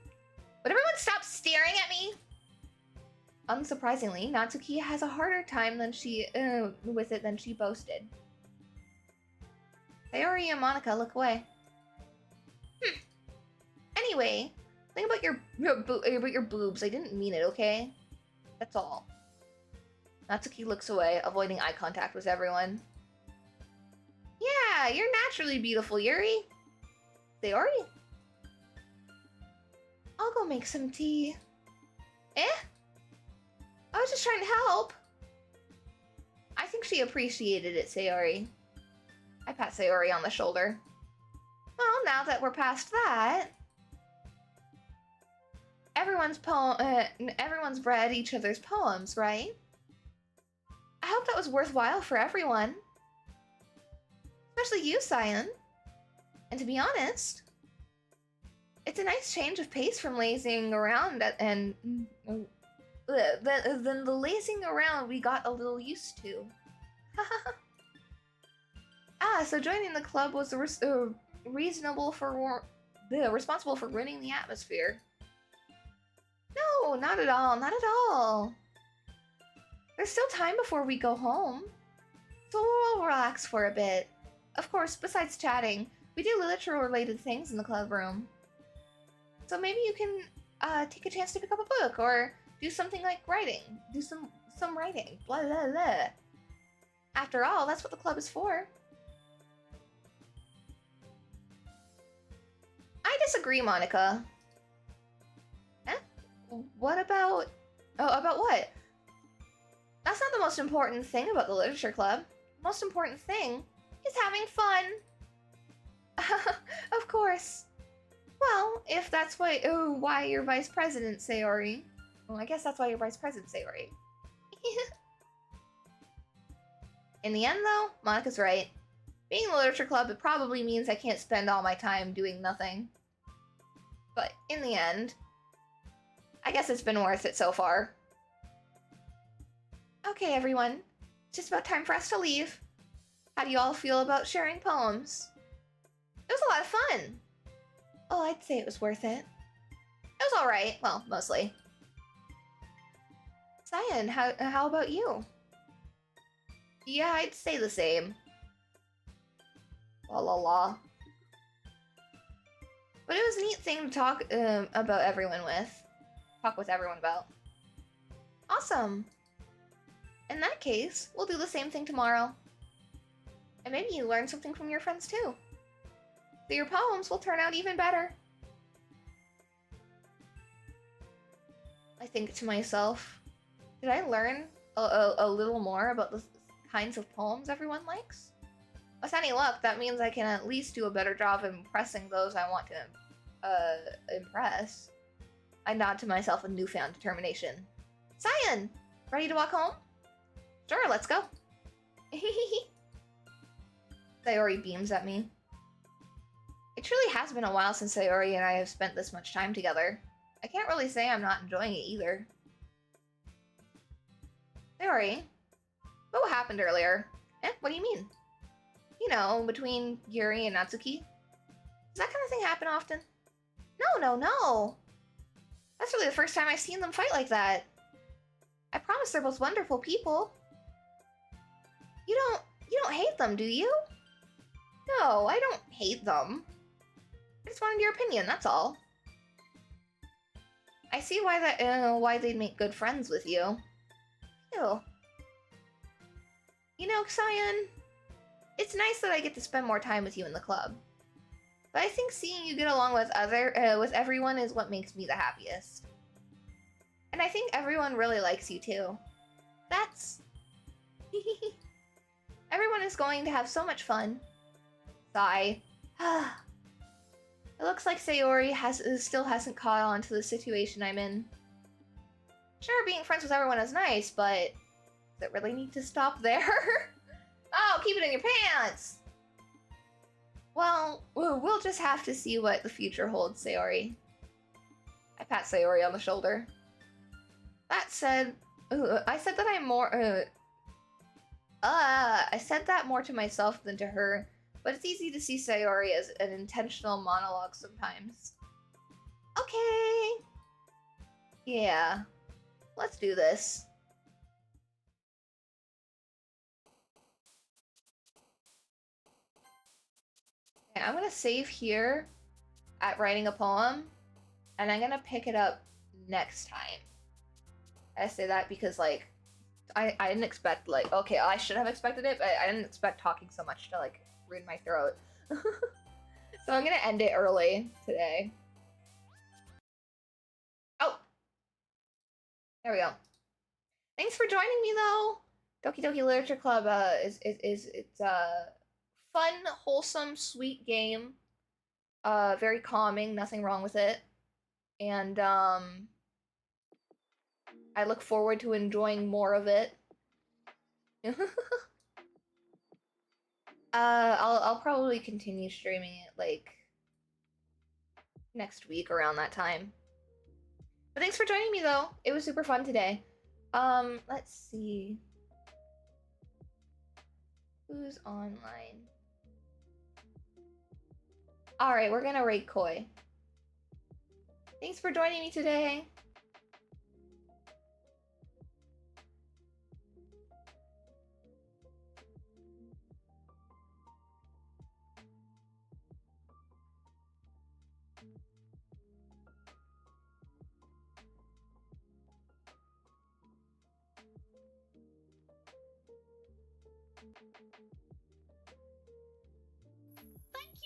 Would everyone stop staring at me? Unsurprisingly, Natsuki has a harder time with it than she boasted. Sayori and Monica look away. Anyway, think about your boobs. I didn't mean it, okay? That's all. Natsuki looks away, avoiding eye contact with everyone. Yeah, you're naturally beautiful, Yuri. Sayori? I'll go make some tea. Eh? I was just trying to help. I think she appreciated it, Sayori. I pat Sayori on the shoulder. Well, now that we're past that... Everyone's read each other's poems, right? I hope that was worthwhile for everyone. Especially you, Saiun. And to be honest, it's a nice change of pace from lazing around than the lazing around we got a little used to. So joining the club was responsible for ruining the atmosphere. No, not at all, not at all. There's still time before we go home, so we'll relax for a bit. Of course, besides chatting, we do literature-related things in the club room. So maybe you can take a chance to pick up a book, or do something like writing. Do some writing. Blah, blah, blah. After all, that's what the club is for. I disagree, Monica. Eh? What about... Oh, about what? That's not the most important thing about the literature club. The most important thing is having fun. Of course. Well, if that's why you're vice president, Sayori. Well, I guess that's why you're vice president, Sayori. In the end, though, Monica's right. Being in the literature club, it probably means I can't spend all my time doing nothing. But in the end, I guess it's been worth it so far. Okay, everyone. It's just about time for us to leave. How do you all feel about sharing poems? It was a lot of fun. Oh, I'd say it was worth it. It was alright. Well, mostly. Saiun, how about you? Yeah, I'd say the same. La la la. But it was a neat thing to talk about everyone with. Talk with everyone about. Awesome. In that case, we'll do the same thing tomorrow. And maybe you learn something from your friends too. So your poems will turn out even better. I think to myself, did I learn a little more about the kinds of poems everyone likes? With any luck, that means I can at least do a better job of impressing those I want to impress. I nod to myself with newfound determination. Saiun, ready to walk home? Sure, let's go. Sayori beams at me. It truly has been a while since Sayori and I have spent this much time together. I can't really say I'm not enjoying it either. Sayori, what happened earlier? What do you mean? You know, between Yuri and Natsuki? Does that kind of thing happen often? No. That's really the first time I've seen them fight like that. I promise they're both wonderful people. You don't hate them, do you? No, I don't hate them. I just wanted your opinion, that's all. I see why they'd make good friends with you. Ew. You know, Saiun, it's nice that I get to spend more time with you in the club. But I think seeing you get along with with everyone is what makes me the happiest. And I think everyone really likes you too. That's... Everyone is going to have so much fun. Sigh. It looks like Sayori still hasn't caught on to the situation I'm in. Sure, being friends with everyone is nice, but does it really need to stop there? Oh, keep it in your pants! Well, we'll just have to see what the future holds, Sayori. I pat Sayori on the shoulder. That said, I said that I'm more, I said that more to myself than to her, but it's easy to see Sayori as an intentional monologue sometimes. Okay. Yeah. Let's do this. Okay, I'm gonna save here at writing a poem, and I'm gonna pick it up next time. I say that because, like, I didn't expect, like, okay, I should have expected it, but I didn't expect talking so much to, like, ruin my throat. So I'm gonna end it early today. Oh! There we go. Thanks for joining me, though! Doki Doki Literature Club it's a fun, wholesome, sweet game. Very calming, nothing wrong with it. And, I look forward to enjoying more of it. I'll probably continue streaming it, like, next week around that time. But thanks for joining me, though. It was super fun today. Let's see. Who's online? Alright, we're gonna rate Koi. Thanks for joining me today.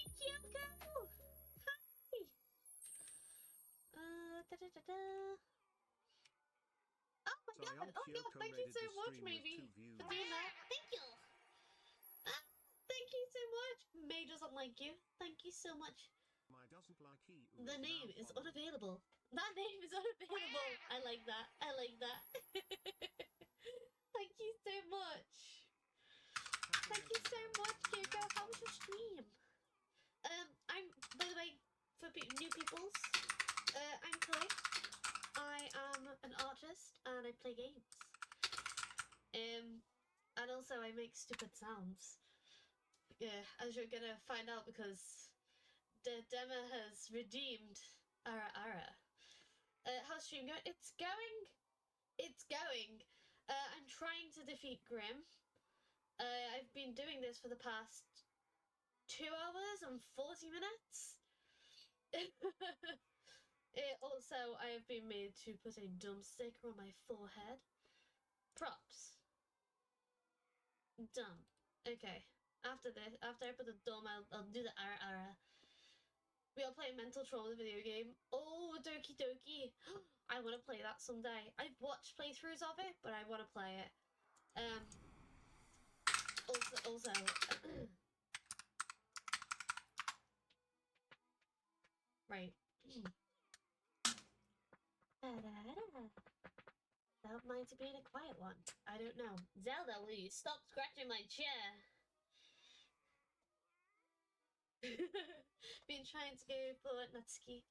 Kyoko! Hi! Da-da-da-da. Oh my Saiun god! Oh Kyoko god, thank you rated so the much, stream with Maybe, 2 views. for doing that. Thank you! Thank you so much! May doesn't like you. Thank you so much. My doesn't like he. The name is unavailable. That name is unavailable! I like that. I like that. Thank you so much. Thank you so much, Kyoko. How was your stream? I'm, by the way, for new peoples, I'm Chloe. I am an artist and I play games. And also I make stupid sounds. Yeah, as you're gonna find out because the demo has redeemed Ara Ara. How's stream going? It's going. It's going. I'm trying to defeat Grim. I've been doing this for the past 2 hours and 40 minutes. Also, I have been made to put a dumb sticker on my forehead. Props. Dumb. Okay. After this, after I put the dumb, I'll do the ara ara. We all play Mental Trauma, the video game. Oh, Doki Doki. I want to play that someday. I've watched playthroughs of it, but I want to play it. Also, right. That might be a quiet one. I don't know. Zelda, will you stop scratching my chair? Been trying to go for Natsuki.